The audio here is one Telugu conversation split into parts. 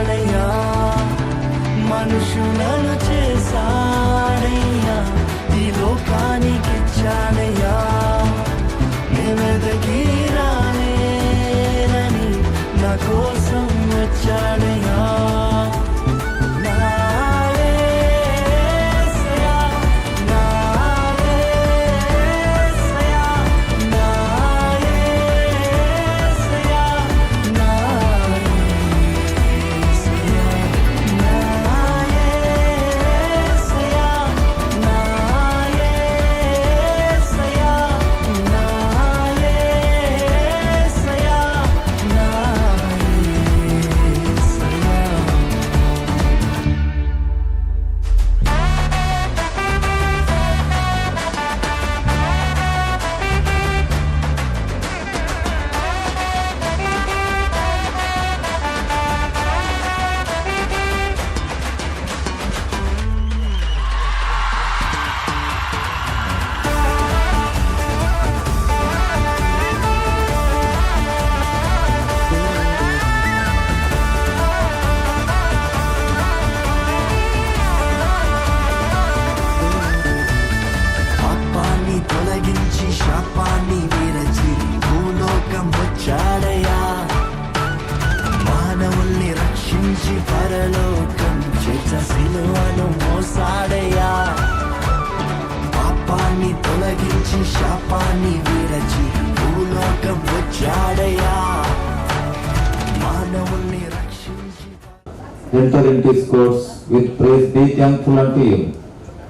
వచ్చాడయ్యా, మనుషులను చేశాడయ్యా, ఈ లోకానికి ఇచ్చాడయ్యా. నేనెదకి రాలేనని నా కోసం వచ్చాడయ్యా. శాపాన్ని విరచి భూలోకం వచ్చాడయ్యా, మానవుల్ని రక్షించి పరలోకం చేర్చ సిలువను మోసాడయ్యా. పాపాన్ని తొలగించి శాపాన్ని విరచి భూలోకం వచ్చాడయ్యా, మానవుల్ని రక్షించి. Enter into his courts with praise, be thankful unto him,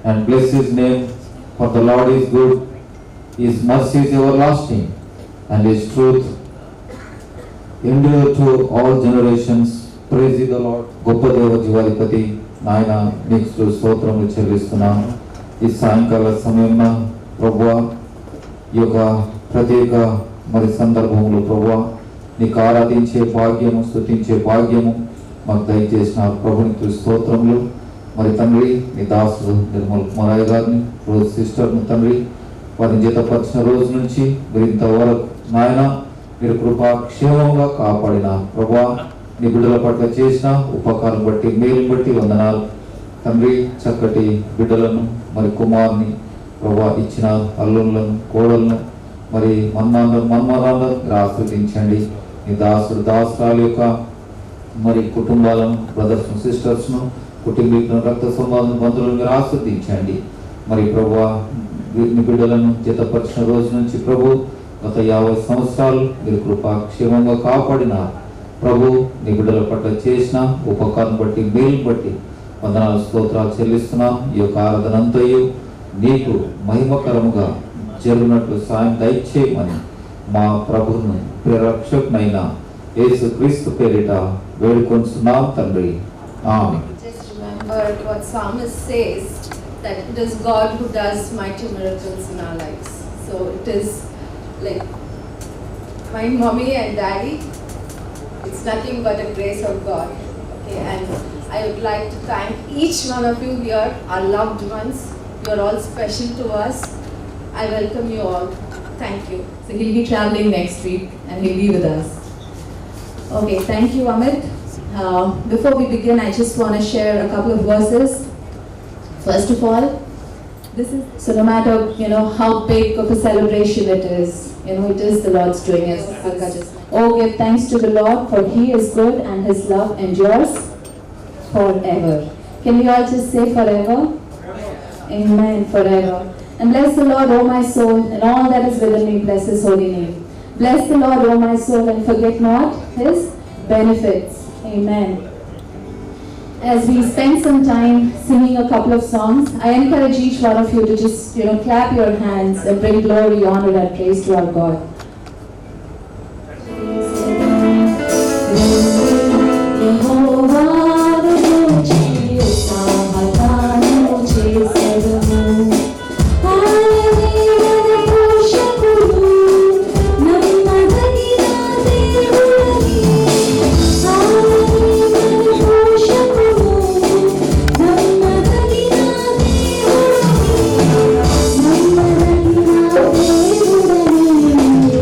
and bless his name, for the Lord is good. His mercy is everlasting, and His truth endure to all generations. Praise the Lord. గొప్ప దేవ జీవాధిపతి నాయన నీకు స్తోత్రములు చెల్లిస్తున్నాను. ఈ సాయంకాల సమయంలో ప్రభువా, ఈ యొక్క ప్రత్యేక మరి సందర్భంలో ప్రభువా నీకు ఆరాధించే భాగ్యము, స్తుతించే భాగ్యము మాకు దయచేసినారు. ప్రభునికి స్తోత్రములు. మరి తండ్రి నీ దాసుడు నిర్మల్ కుమారయ్య గారిని, రోజు సిస్టర్ను తండ్రి వారిని జతపరిచిన రోజు నుంచి మీరు ఇంతవరకు నాయన మీరు కృపాక్షేమంగా కాపాడిన ప్రభువా, నీ బిడ్డల పట్ల చేసిన ఉపకారం బట్టి మేలుని బట్టి వందనాలు తండ్రి. చక్కటి బిడ్డలను మరి కుమారుని ప్రభువా ఇచ్చిన అల్లులను, కోడలను, మరి మన్మరాలను మీరు ఆశీర్వదించండి. నీ దాసుడు దాసురాల యొక్క మరి కుటుంబాలను, బ్రదర్స్ సిస్టర్స్ను, కుటుంబీకులను, రక్త సంబంధం బంధువులను మీరు ఆశీర్వదించండి. మరి ప్రభువా వీటిని బిడ్డలను జతపరిచిన రోజు నుంచి ప్రభు గత 50 సంవత్సరాలు మీరు కృపాక్షేమంగా కాపాడిన ప్రభు నీ బిడ్డల పట్ల చేసిన ఉపకారం బట్టి మేలు బట్టి వందనాలు స్తోత్రాలు చెల్లిస్తున్నాం. ఈ యొక్క ఆరాధన అంతయు నీకు మహిమకరముగా జరుగునట్లు సాయం దయచేయమని మా ప్రభువును ప్రియరక్షకునైన యేసు క్రీస్తు పేరిట వేడుకొంచున్నాం తండ్రి. ఆమేన్. Just remember what psalmist says, that it is God who does mighty miracles in our lives. So it is like my mommy and daddy, it's nothing but a grace of God. Okay, and I would like to thank each one of you here, our loved ones. You are all special to us. I welcome you all. Thank you. So he'll be traveling next week and he'll be with us. Okay, thank you, Amit. Before we begin, I just want to share a couple of verses. First of all, this is, so no matter how big of a celebration it is is the Lord's doing, as Alka just. Oh, give thanks to the Lord, for He is good and His love endures forever. Can we all just say forever? Amen, forever. And bless the Lord, O my soul, and all that is within me, bless His holy name. Bless the Lord, O my soul, and forget not His benefits. Amen. As we spend some time singing a couple of songs, I encourage each one of you to just, clap your hands and bring glory, honor, and praise to our God. Thank you.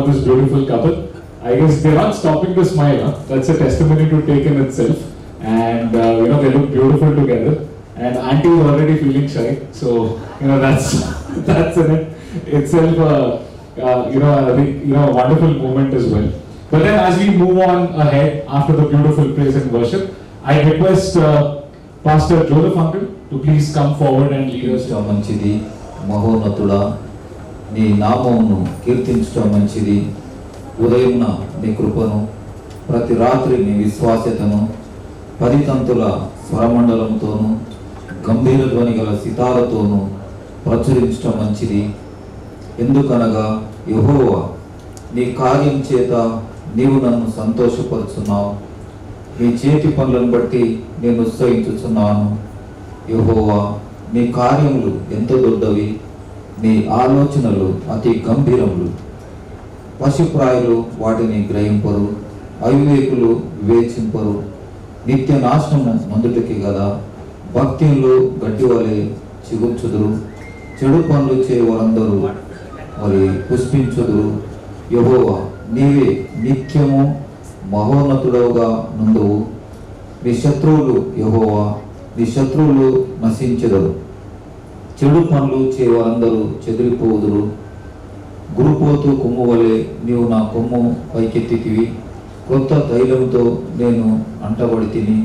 this beautiful couple. I guess they're not stopping to smile. Huh? That's a testimony to take in itself. And they look beautiful together. And auntie is already feeling shy. So that's in it itself. A wonderful moment as well. But then as we move on ahead after the beautiful praise and worship, I request Pastor Joseph Uncle to please come forward and lead us. మంచిది మహోన్నతుడా, నీ నామమును కీర్తించడం మంచిది. ఉదయమున నీ కృపను, ప్రతి రాత్రి నీ విశ్వాస్యతను 10 తంతుల స్వరమండలంతోనూ గంభీర ధ్వని గల సితారతోనూ ప్రచురించడం మంచిది. ఎందుకనగా యెహోవా నీ కార్యం చేత నీవు నన్ను సంతోషపరుచున్నావు. నీ చేతి పనులను బట్టి నేను ఉత్సహించుచున్నాను. యెహోవా నీ కార్యములు ఎంత దొడ్డవి, నీ ఆలోచనలు అతి గంభీరములు. పశుప్రాయులు వాటిని గ్రహింపరు, అవివేకులు వివేచింపరు. నిత్య నాశనము మందుటికి గదా, భక్తిలో గడ్డి వలె చిగుర్చుదురు. చెడు పనులు చేయవారందరూ మరి పుష్పించుదురు. యెహోవా నీవే నిత్యము మహోన్నతుడవుగా నుండువు. నీ శత్రువులు యెహోవా, నీ శత్రువులు నశించెదరు. చెడు పనులు చేయవారందరూ చెదిరిపోదురు. గురుపోతు కొమ్ము వలె నీవు నా కొమ్ము పైకెత్తితివి. క్రొత్త తైలముతో నేను అంటబడి తిని,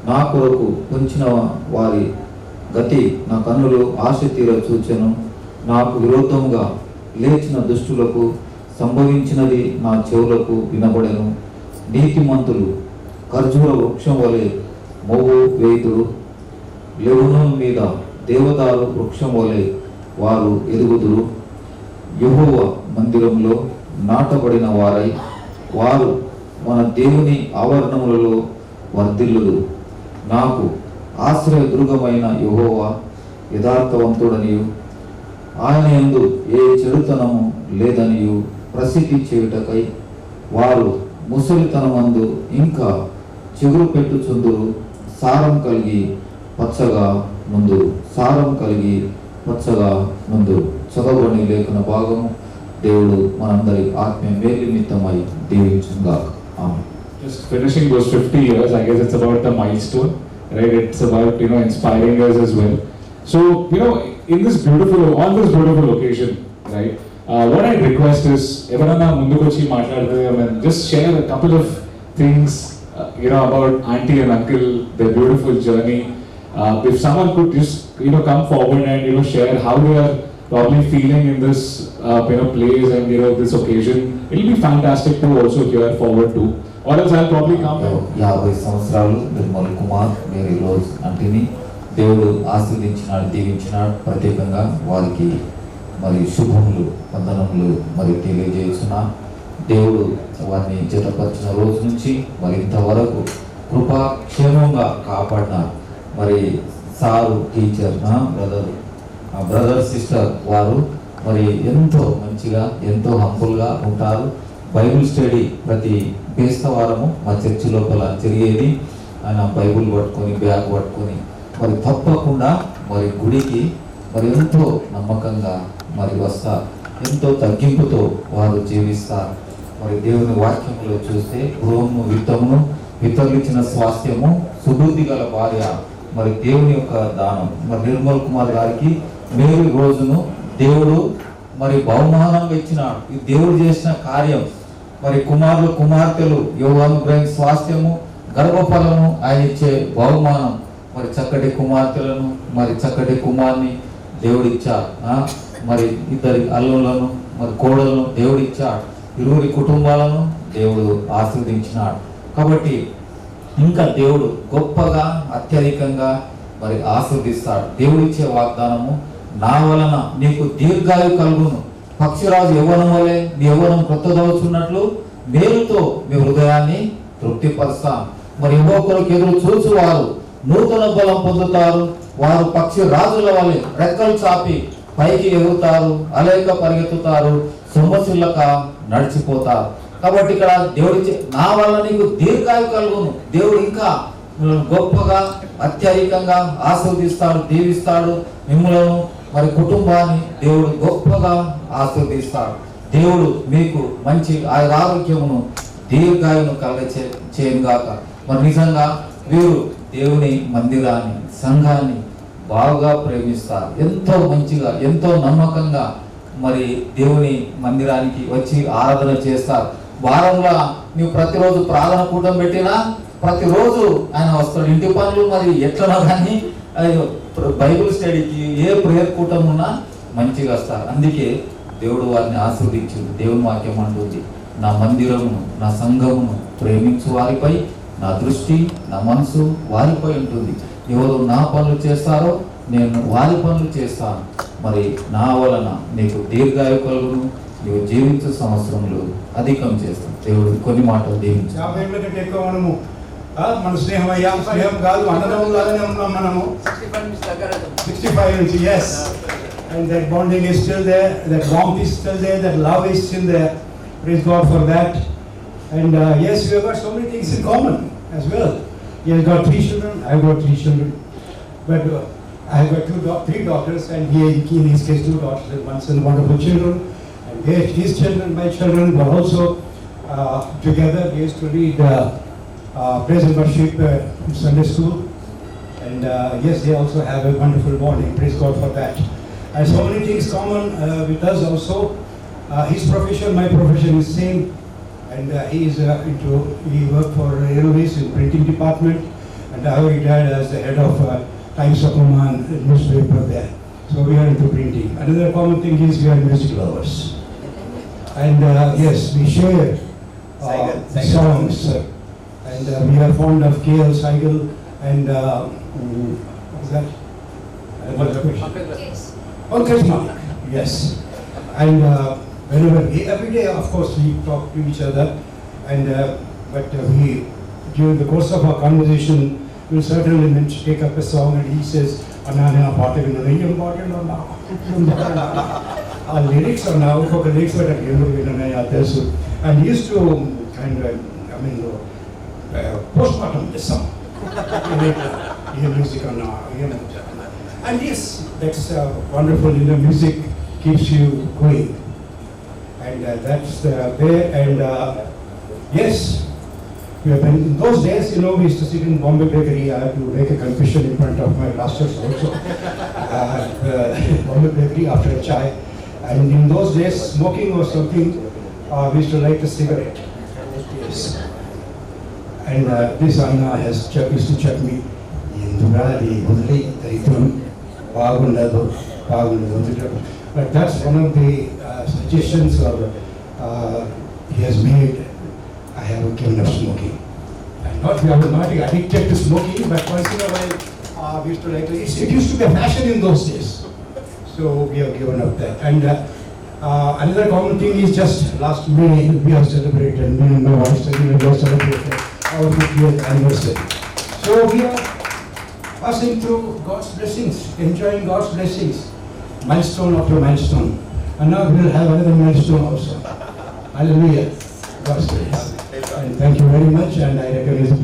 నా కొరకు పొంచిన వారి గతి నా కన్నులు ఆశ తీర చూచెను. నాకు విరోధంగా లేచిన దుష్టులకు సంభవించినది నా చెవులకు వినబడెను. నీతిమంతులు ఖర్జూర వృక్షం వలె మోవు వేయుదురు. లెబనోను మీద దేవదారు వృక్షం వలె వారు ఎదుగుదురు. యెహోవా మందిరంలో నాటబడిన వారై వారు మన దేవుని ఆవరణములలో వర్ధిల్లుదు. నాకు ఆశ్రయదుర్గమైన యెహోవా యథార్థవంతుడనియు, ఆయన యందు ఏ చెడుతనము లేదనియు ప్రసిద్ధి చేయుటకై వారు ముసలితనమందు ఇంకా చిగురు పెట్టుచుందురు. సారం కలిగి పచ్చగా నుందురు. సారం కలిగి పచ్చగా నుందురు. చదవని లేఖన భాగము దేవుడు మనందరి ఆత్మీయ మేలు నిమిత్తమై దీవించుగాక. ఆమేన్. Just finishing those 50 years, I guess it's about the milestone, right? It's about inspiring us as well. So in this on this beautiful occasion, right? What I request is, everana mundukochi maatladade, just share a couple of things, about auntie and uncle, their beautiful journey. If someone could just come forward and share how they are probably feeling in this place and this occasion, it'll be fantastic to also hear forward too. Or else I'll probably come. 50 సంవత్సరాలు నిర్మల్ కుమార్ మేరీ రోజ్ అంటిని దేవుడు ఆశీర్వదించినాడు, దీవించినాడు. ప్రత్యేకంగా వారికి మరి శుభములు, వందనములు మరి తెలియజేస్తున్నా. దేవుడు వారిని జతపరిచిన రోజు నుంచి మరి ఇంతవరకు కృపాక్షేమంగా కాపాడిన మరి సారు, టీచర్, బ్రదర్, సిస్టర్ వారు మరి ఎంతో మంచిగా, ఎంతో హంబుల్గా ఉంటారు. బైబిల్ స్టడీ ప్రతి బేస్తవారము మా చర్చి లోపల జరిగేది. ఆయన బైబిల్ పట్టుకొని, బ్యాగ్ పట్టుకొని మరి తప్పకుండా మరి గుడికి మరి ఎంతో నమ్మకంగా మరి వస్తారు. ఎంతో తగ్గింపుతో వారు జీవిస్తారు. మరి దేవుని వాక్యంలో చూస్తే గృహము విత్తమును, ఇతరులిచ్చిన స్వాస్థ్యము, సుబుద్ధి గల భార్య మరి దేవుని యొక్క దానం. మరి నిర్మల్ కుమార్ గారికి మేలు రోజును దేవుడు మరి బహుమానంగా ఇచ్చినాడు. ఈ దేవుడు చేసిన కార్యం. మరి కుమారులు, కుమార్తెలు యోగాను గ్రహం స్వాస్థ్యము, గర్భఫలము ఆయన ఇచ్చే బహుమానం. మరి చక్కటి కుమార్తెలను, మరి చక్కటి కుమార్ని దేవుడిచ్చాడు. మరి 2 అల్లులను, మరి కోడలను దేవుడిచ్చాడు. 20 కుటుంబాలను దేవుడు ఆశీర్వదించినాడు. కాబట్టి ఇంకా దేవుడు గొప్పగా, అత్యధికంగా మరి ఆశీర్వదిస్తాడు. దేవుడిచ్చే వాగ్దానము, నా వలన నీకు దీర్ఘాయు కలుగును. పక్షిరాజు యవ్వనం వలె మీ యవ్వనం క్రొత్తదవుతున్నట్లు మేలుతో మీ హృదయాన్ని తృప్తిపరుస్తాం. మరి యువకులకు ఎదురు చూచువారు నూతన బలం పొందుతారు. వారు పక్షి రాజుల వలె రెక్కలు చాపి పైకి ఎగురుతారు, అలేక పరిగెత్తుతారు, సొమ్మసిల్లక నడిచిపోతారు. కాబట్టి ఇక్కడ దేవుడి నా వల్ల నీకు దీర్ఘాయు కలుగును. దేవుడు ఇంకా గొప్పగా, అత్యధికంగా ఆశీర్వదిస్తాడు, దీవిస్తాడు. మిమ్మలను మరి కుటుంబాన్ని దేవుడు గొప్పగా ఆశీర్వదిస్తాడు. దేవుడు మీకు మంచి ఆరోగ్యమును దీర్ఘాయును చేయను గాక. మరి నిజంగా వీరు దేవుని మందిరాన్ని, సంఘాన్ని బాగా ప్రేమిస్తారు. ఎంతో మంచిగా, ఎంతో నమ్మకంగా మరి దేవుని మందిరానికి వచ్చి ఆరాధన చేస్తారు. వారంలో నీవు ప్రతిరోజు ప్రార్థన కూటం పెట్టినా ప్రతిరోజు ఆయన వస్తాడు. ఇంటి పనులు మరి ఎట్లనో కానీ బైబిల్ స్టడీకి ఏ ప్రేయర్ కూటం ఉన్నా మంచిగా వస్తారు. అందుకే దేవుడు వారిని ఆశీర్వదించింది. దేవుని వాక్యం అంటుంది, నా మందిరమును, నా సంఘమును ప్రేమించు వారిపై నా దృష్టి, నా మనసు వారిపై ఉంటుంది. ఎవరు నా పనులు చేస్తారో నేను వారి పనులు చేస్తాను. మరి నా వలన నీకు దీర్ఘాయు కలుగును, నీవు జీవించు సంవత్సరములు అధికం చేస్తాను. దేవుడు కొన్ని మాటలు దీవించు. 50 ఏళ్ళ కంటే ఎక్కువ మనము మన స్నేహం అయ్యాం. స్నేహం కాదు, అన్నదమ్ములాగానే ఉన్నాం మనము. 65 నుంచి, yes. And that bonding is still there, that warmth is still there, that love is still there. Praise God for that. And yes, we have got so many things in common as well. He has got 3 children, I have got 3 children. But I have got 3 daughters, and he in his case 2 daughters and 1 son, wonderful children. And his children, my children were also together. They used to read praise and worship in Sunday school. And yes, they also have a wonderful bonding. Praise God for that. And so many things common with us also. His profession, my profession is same. And he worked for Railways in printing department. And I retired as the head of Times of Oman newspaper there. So we are into printing. Another common thing is we are music lovers. And yes, we share songs. And we are fond of K.L. Saigal and what's that? Pankaj Malik. Yes. And every day, of course, we talk to each other. And but we, during the course of our conversation, we'll certainly take up a song, and he says, "Ananya paata vinanu, em paata now." Our lyrics are now for the lyrics that are and he used to kind of, postmortem this song. Music on and yes, that's wonderful. Music keeps you going, and that's there. And yes, we have been, in those days, we used to sit in Bombay Bakery. I had to make a confession in front of my pastors also. Bombay Bakery after a chai. And in those days, smoking was something we used to light a cigarette. Yes. And this Anna used to check me. But that's one of the suggestions he has made. I have given up smoking. And not we are not addicted to smoking, but once in a while we used to like it used to be a fashion in those days. So we have given up that. And another common thing is just last May we have celebrated, me and my wife celebrated our 50th anniversary. So we are passing through God's blessings, enjoying God's blessings, milestone after milestone. And now we will have another milestone also. Hallelujah. God's grace. And thank you very much. And I recognize the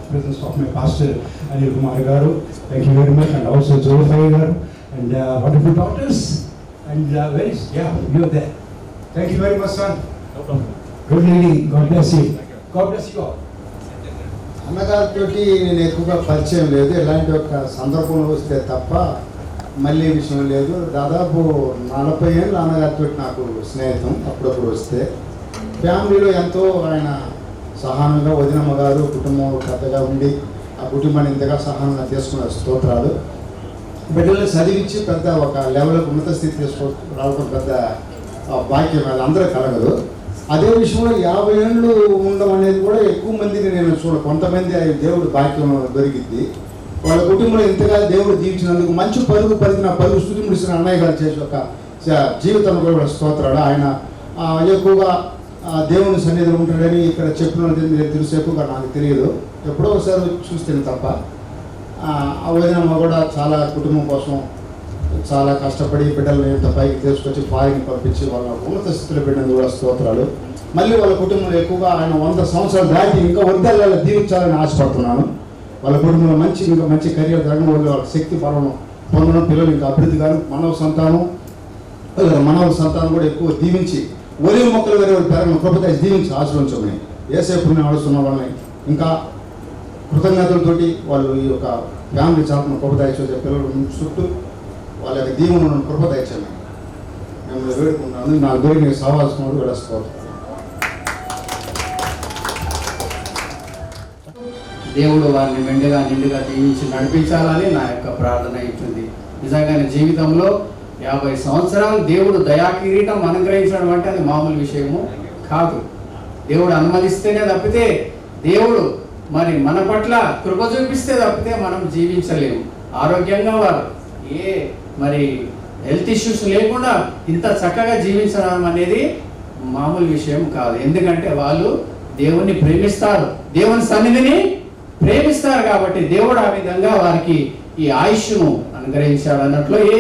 presence of my pastor, Anil Kumar Garu. Thank you very much. And also Zophai Garu. And wonderful daughters. And you are there. Thank you very much, son. No problem. Good evening. God bless you. God bless you all. అన్నగారితో నేను ఎక్కువగా పరిచయం లేదు, ఎలాంటి ఒక సందర్భంలో వస్తే తప్ప మళ్ళీ విషయం లేదు. దాదాపు 40 ఏళ్ళు అన్నగారితో నాకు స్నేహితం. అప్పుడప్పుడు వస్తే ఫ్యామిలీలో ఎంతో ఆయన సహనంగా, వదినమ్మ గారు కుటుంబం పెద్దగా ఉండి ఆ కుటుంబాన్ని ఇంతగా సహనంగా తీసుకున్న స్తోత్రాలు. బిడ్డలను చదివించి పెద్ద ఒక లెవెల్కి ఉన్నత స్థితి రావడం పెద్ద భాగ్యం, అది అందరూ కలగదు. అదే విషయంలో 50 ఏళ్ళు ఉండడం అనేది కూడా ఎక్కువ మందిని నేను కొంతమంది దేవుడు భాగ్యం దొరికింది. వాళ్ళ కుటుంబంలో ఇంతగా దేవుడు జీవించినందుకు మంచి పరుగు స్థుతి ముడిసిన అన్నయ్య గారు చేసే ఒక జీవితంలో కూడా స్తోత్రాలు. ఆయన ఎక్కువగా దేవుని సన్నిధిలో ఉంటాడని ఇక్కడ చెప్పినది మీరు తెలుసు, ఎక్కువగా నాకు తెలియదు, ఎప్పుడో ఒకసారి చూస్తే తప్ప. ఆ వదినమ్మ కూడా చాలా కుటుంబం కోసం చాలా కష్టపడి బిడ్డలను ఎంత పైకి తీసుకొచ్చి ఫారిన్ పంపించి వాళ్ళ ఉన్నత స్థితిలో పెట్టినందుకు కూడా స్తోత్రాలు. మళ్ళీ వాళ్ళ కుటుంబంలో ఎక్కువగా ఆయన 100 సంవత్సరాలు దాటి ఇంకా వర్ధాలను దీవించాలని ఆశపడుతున్నాను. వాళ్ళ కుటుంబంలో ఇంకా మంచి కెరియర్ జరగడం వల్ల వాళ్ళ శక్తి బలం పొందడం, పిల్లలు ఇంకా అభివృద్ధి కానీ మనవ సంతానం కూడా ఎక్కువ దీవించి ఒలివ మొక్కలు వేరే పెరగను కృపద దీవించి ఆశ్రయించమని ఏసేపు నడుస్తున్న వాళ్ళని ఇంకా కృతజ్ఞతలతోటి వాళ్ళు ఈ యొక్క ఫ్యామిలీ చాపను కృపదాయించే పిల్లలు చుట్టూ వాళ్ళ యొక్క దీవెనను కృపదాయించండి మేము వేడుకుంటున్నాను. నా దేవుని సహవాసం వెళ్ళసుకోవాలి. దేవుడు వారిని మెండుగా నిండుగా దీవించి నడిపించాలని నా యొక్క ప్రార్థన అవుతుంది. నిజంగానే జీవితంలో 50 సంవత్సరాలు దేవుడు దయాకిరీటం అనుగ్రహించడం అంటే అది మామూలు విషయము కాదు. దేవుడు అనుమతిస్తేనే తప్పితే, దేవుడు మరి మన పట్ల కృప చూపిస్తే తప్పితే మనం జీవించలేము. ఆరోగ్యంగా వారు మరి హెల్త్ ఇష్యూస్ లేకుండా ఇంత చక్కగా జీవించడం అనేది మామూలు విషయం కాదు. ఎందుకంటే వాళ్ళు దేవుణ్ణి ప్రేమిస్తారు, దేవుని సన్నిధిని ప్రేమిస్తారు. కాబట్టి దేవుడు ఆ విధంగా వారికి ఈ ఆయుష్ను అనుగ్రహించాడు అన్నట్లు ఏ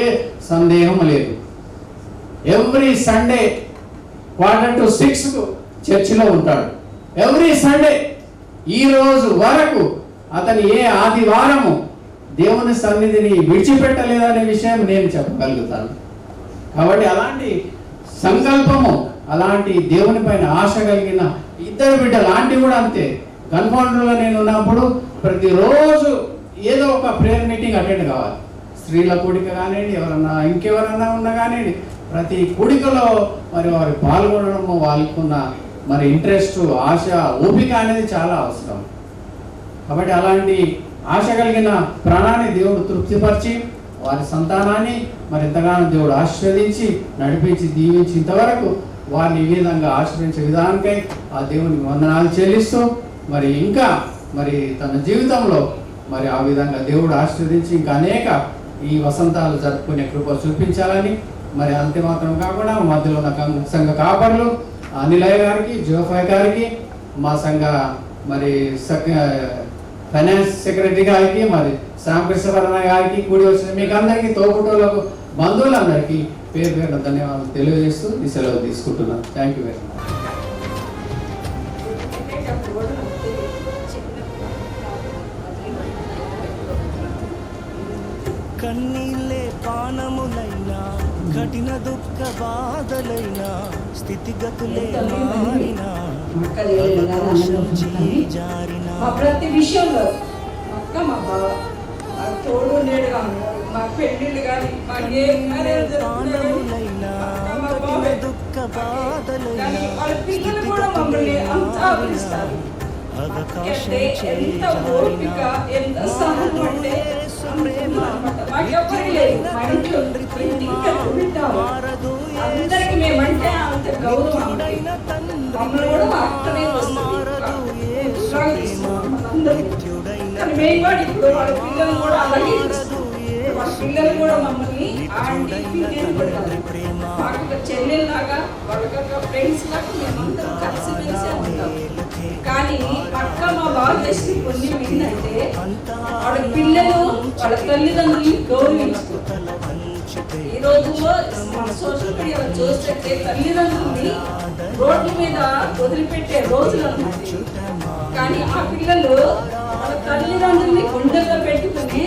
సందేహం లేదు. ఎవ్రీ సండే 5:45 చర్చిలో ఉంటాడు. ఎవ్రీ సండే ఈ రోజు వరకు అతను ఏ ఆదివారము దేవుని సన్నిధిని విడిచిపెట్టలేదనే విషయం నేను చెప్పగలుగుతాను. కాబట్టి అలాంటి సంకల్పము, అలాంటి దేవుని పైన ఆశ కలిగిన ఇద్దరు బిడ్డలు ఆంటీ కూడా అంతే. కన్ఫౌండర్లో నేను ఉన్నప్పుడు ప్రతిరోజు ఏదో ఒక ప్రేయర్ మీటింగ్ అటెండ్ కావాలి. స్త్రీల కూడిక కానివ్వండి, ఎవరన్నా ఇంకెవరన్నా ఉన్నా కానివ్వండి, ప్రతి కూడికలో మరి వారు పాల్గొనడము, వాళ్ళకున్న మరి ఇంట్రెస్ట్, ఆశ, ఓపిక అనేది చాలా అవసరం. కాబట్టి అలాంటి ఆశ కలిగిన ప్రాణాన్ని దేవుడు తృప్తిపరిచి వారి సంతానాన్ని మరి ఎంతగానో దేవుడు ఆశీర్వదించి నడిపించి దీవించి ఇంతవరకు వారిని ఈ విధంగా ఆశ్రయించే విధానికై ఆ దేవునికి వందనాలు చెల్లిస్తూ మరి ఇంకా మరి తన జీవితంలో మరి ఆ విధంగా దేవుడు ఆశీర్వదించి ఇంకా అనేక ఈ వసంతాలు జరుపుకునే కృప చూపించాలని, మరి అంతే మాత్రం కాకుండా మధ్యలో ఉన్న సంఘ కాపరులు అనిలయ్య గారికి, జోఫాయ్ గారికి, మా సంఘ మరి ఫైనాన్స్ సెక్రటరీ గారికి, మరి శ్యామకృష్ణవరణ గారికి, కూడి వచ్చిన మీకు అందరికీ, తోబుటోళ్ళకు, బంధువులందరికీ పేరు పేరున ధన్యవాదాలు తెలియజేస్తూ ఈ సెలవు తీసుకుంటున్నాను. Thank you very much. కన్నీళ్ళే పానములైనా, కఠిన దుఃఖ బాధలైనా, స్థితిగతులే మారినా, మా ప్రతి విషయంలో అక్క మా బావ తోడు నేడుగా మా పెళ్ళిళ్ళు కానీ దుఃఖ బాధలైనా, వాళ్ళ పిల్లలు కూడా మమ్మల్ని అంతా ఆదరిస్తారు. ఎంత ఓపిక, ఎంత సహనం అంటే మాకెవ్వరికి లేదు. మా ఇంట్లో అందరికి మేమంటే అంత గౌరవం. మమ్మల్ని కూడా మా అక్కనే కానీ మేము కూడా ఇప్పుడు వాళ్ళ పిల్లలు కూడా అలాగే వాళ్ళ పిల్లలు కూడా మమ్మల్ని ఆంటీ మాకు చెల్లెల్లాగా వాళ్ళ ఫ్రెండ్స్ లాగా మేమందరం కలిసిమెలిసి ఉంటాం. కానీ అక్క మా బాగా చేసిన పుణ్యం ఏంటంటే వాళ్ళ పిల్లలు వాళ్ళ తల్లిదండ్రులు గౌరవించుకుంటారు. ఈ రోజుల్లో మన సోషల్ మీడియాలో చూస్తే తల్లిదండ్రుల్ని రోడ్ల మీద వదిలిపెట్టే రోజులు అన్నమాట. కానీ ఆ పిల్లలు వాళ్ళ తల్లిదండ్రుల్ని గుండెల్లో పెట్టుకుని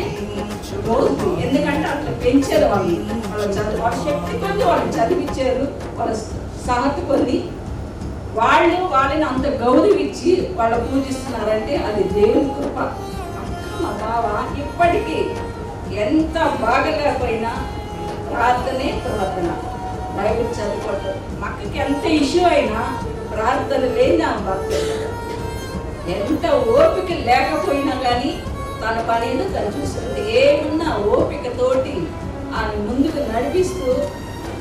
రోజు, ఎందుకంటే అట్లా పెంచారు వాళ్ళు. వాళ్ళ శక్తి కొద్ది వాళ్ళు చదివించారు, వాళ్ళ సహతి కొద్ది వాళ్ళు వాళ్ళని అంత గౌరవించి వాళ్ళు పూజిస్తున్నారంటే అది దేవుని కృప. మా బావ ఇప్పటికీ ఎంత బాగలేకపోయినా ప్రార్థనే ప్రార్థన, బైబిల్ చదువుకోవటం. మక్కకి ఎంత ఇష్యూ అయినా ప్రార్థన లేని ఆ భక్త, ఎంత ఓపిక లేకపోయినా కానీ తన పని తను చూస్తుంది. ఏమున్నా ఓపికతోటి ఆయన ముందుకు నడిపిస్తూ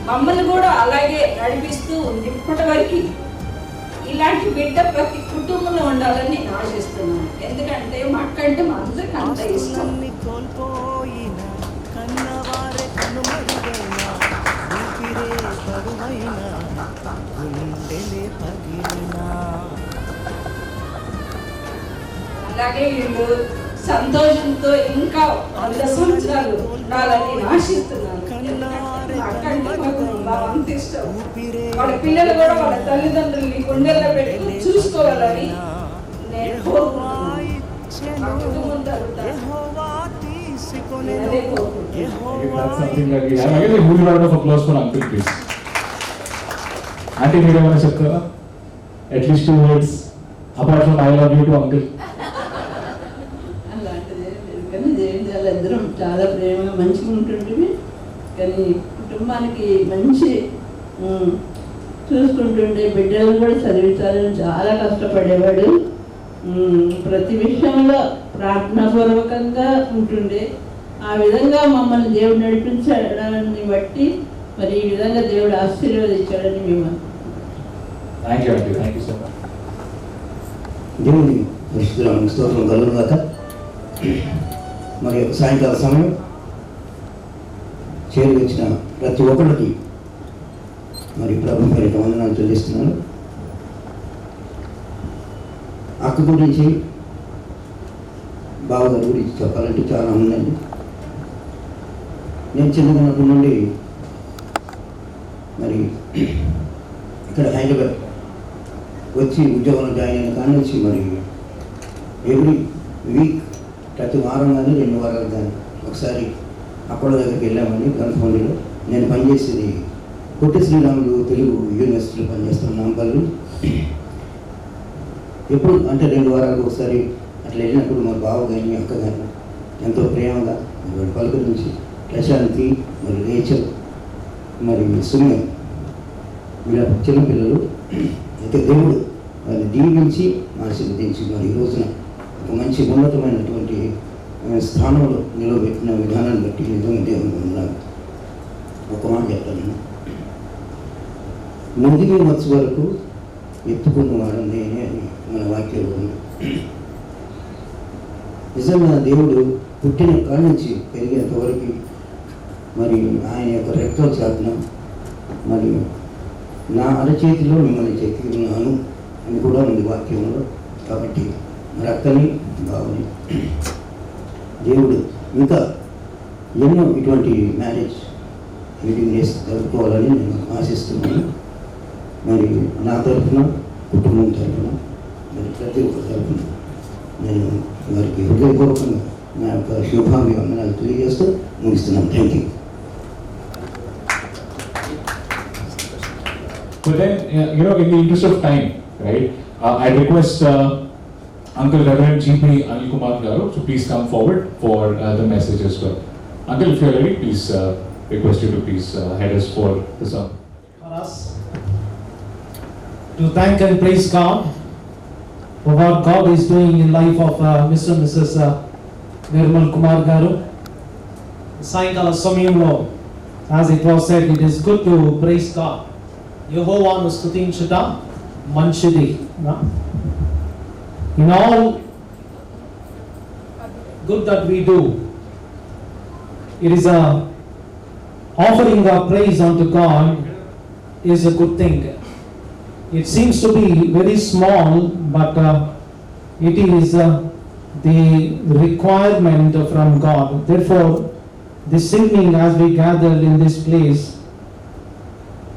మమ్మల్ని కూడా అలాగే నడిపిస్తూ ఉంది ఇప్పటి వరకు. ఇలాంటి బిడ్డ ప్రతి కుటుంబంలో ఉండాలని నేను ఆశిస్తున్నాను. ఎందుకంటే మా అక్క అంటే మా అందరికి అంత ఇష్టం. అలాగే వీళ్ళు సంతోషంతో ఇంకా 100 సంవత్సరాలు ఉండాలని నేను ఆశిస్తున్నాను. అక్క అంటే మాకు బాగా అంత ఇష్టం. వాళ్ళ పిల్లలు కూడా వాళ్ళ తల్లిదండ్రుల్ని గుండెల్లో పెట్టి చూసుకోవాలని నేను కోరుకుంటున్నాను. మా కుటుంబం తరపున అదే కోరుకుంటున్నాను. అంటే మీరేమైనా చెప్తారా? At least 2 words apart from I love you to uncle. అలాంటిది కానీ జయంజాలు అందరం చాలా ప్రేమగా మంచిగా ఉంటుంటే, కానీ కుటుంబానికి మంచి చూసుకుంటుండే, బిడ్డలను కూడా చదివించాలని చాలా కష్టపడేవాడు. ప్రతి విషయంలో ప్రార్థనాపూర్వకంగా ఉంటుండే. ఆ విధంగా మమ్మల్ని దేవుడు నడిపించడాన్ని బట్టి మరి ఈ విధంగా దేవుడు ఆశీర్వదించాడని మేము థ్యాంక్ యూ అండి, థ్యాంక్ యూ సో మచ్. దేవుని పరిశుద్ధులను స్తోత్రం కలుగుగాక. మరి సాయంకాల సమయం చేరి వచ్చిన ప్రతి ఒక్కరికి మరి ప్రభు పేరిట వందనాలు చెల్లిస్తున్నాను. అక్క గురించి బావగారి గురించి చెప్పాలంటే చాలా ఉందండి. నేను చిన్నప్పటి నుండి మరి ఇక్కడ హైదరాబాద్ వచ్చి ఉద్యోగంలో జాయిన్ అయిన కానీ వచ్చి మరి ఎవ్రీ వీక్ ప్రతి వారం కానీ 2 వారాలు కానీ ఒకసారి అక్కడ దగ్గరికి వెళ్ళామండి. గన్ఫౌండ్లో నేను పనిచేసేది పొట్టి శ్రీరాములు తెలుగు యూనివర్సిటీలో పనిచేస్తున్న నాంపల్లి. ఎప్పుడు అంటే 2 వారాలకు ఒకసారి అట్లా వెళ్ళినప్పుడు మా బావ కానీ అక్క కానీ ఎంతో ప్రేమగా మరి పలుకరించి ప్రశాంతి మరి రేచల్ మరి సుమ్య వీళ్ళ చిన్నపిల్లలు అయితే దేవుడు వారిని దీవించి ఆశీర్వదించి మరి ఈ రోజున ఒక మంచి ఉన్నతమైనటువంటి స్థానంలో నిలబెట్టిన విధానాన్ని బట్టి నిజంగా దేవుని వందనాలు. ఒక మాట చెప్తాను, ముదిగి మచ్చ వరకు ఎత్తుకున్నవాడు నేనే అని మన వాక్యంలో ఉంది. నిజంగా దేవుడు పుట్టిన కాడి నుంచి పెరిగేంత వరకు మరి ఆయన యొక్క రెక్కల చాటున మరి నా అరచేతిలో మిమ్మల్ని చెక్కి ఉన్నాను అని కూడా ఉంది వాక్యంలో. కాబట్టి మరి అక్కని బావని దేవుడు ఇంకా ఎన్నో ఇటువంటి మ్యారేజ్ మీటింగ్ చేసి జరుపుకోవాలని నేను ఆశిస్తున్నాను. మరి నా తరఫున కుటుంబం తరఫున మరి ప్రతి ఒక్కరి తరఫున నేను వారికి హృదయపూర్వకంగా నా యొక్క శుభాభివందనాలు తెలియజేస్తూ ముగిస్తున్నాను. Thank you. But then, in the interest of time, right, I request Uncle Reverend G.P. Anil Kumar Garu to please come forward for the message as well. Uncle, if you are ready, please request you to please head us for the song. For us to thank and praise God for what God is doing in life of Mr. and Mrs. Nirmal Kumar Garu. Sayinkala Samyamlo, as it was said, it is good to praise God. యెహోవాను స్తుతించుట మంచిది. In all good that we do, it is a offering of praise unto God is a good thing. It seems to be very small, but it is the requirement from God. Therefore, this evening as we gathered in this place,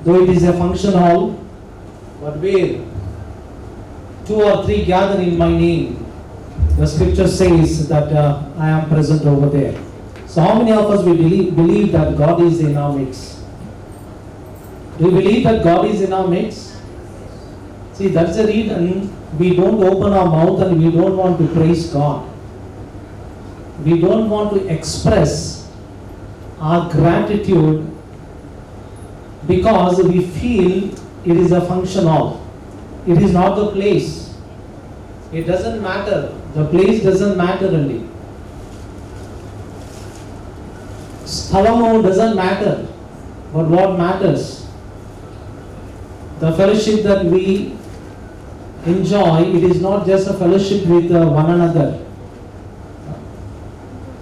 though it is a function hall, but where 2 or 3 gather in my name, the scripture says that I am present over there. So how many of us we believe that God is in our midst? Do you believe that God is in our midst? See, that's the reason we don't open our mouth and we don't want to praise God. We don't want to express our gratitude because we feel it is a function hall. It is not the place. It doesn't matter. The place doesn't matter only. Sthalamu doesn't matter. But what matters? The fellowship that we enjoy, it is not just a fellowship with one another.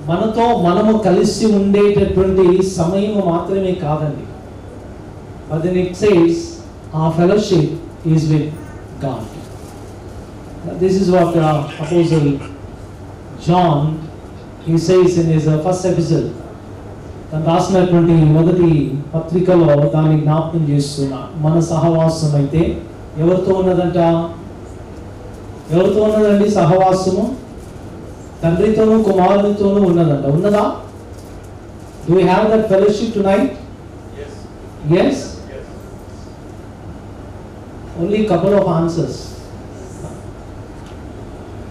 మనతో మనము కలిసి ఉండేటటువంటి సమయం మాత్రమే కాదండి. But then it says our fellowship is with God. This is what Apostle John, he says in his first epistle. తను రాసినటువంటి మొదటి పత్రికలో దాన్ని జ్ఞాపకం చేస్తున్నా. మన సహవాసం అయితే ఎవరితో ఉన్నదంట? ఎవరితో ఉన్నదండి సహవాసము? తండ్రితోనూ కుమారునితోనూ ఉన్నదంట. ఉన్నదా? Do we have that fellowship tonight? Yes. Only couple of answers.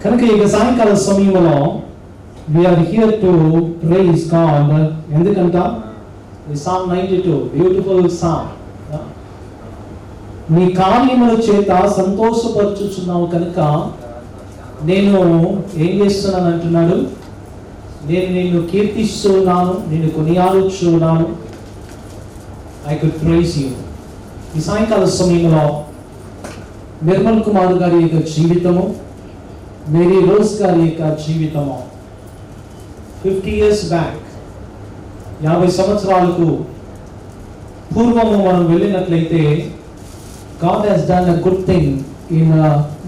కనుక ఇక సాయంకాల సమయంలో we are here to praise God. ఎందుకంట Psalm 92 బ్యూటిఫుల్ సాంగ్. నీ కార్యముల చేత సంతోషపరచుచున్నావు కనుక నేను ఏం చేస్తున్నాను అంటున్నాడు, నేను నిన్ను కీర్తిస్తున్నాను, నిన్ను కొనియాడుచున్నాను. I could praise you. ఈ సాయంకాల సమయంలో నిర్మల్ కుమార్ గారి యొక్క జీవితము, మేరీ రోజ్ గారి యొక్క జీవితము 50 years బ్యాక్, 50 సంవత్సరాలకు పూర్వము మనం వెళ్ళినట్లయితే God has done a good thing in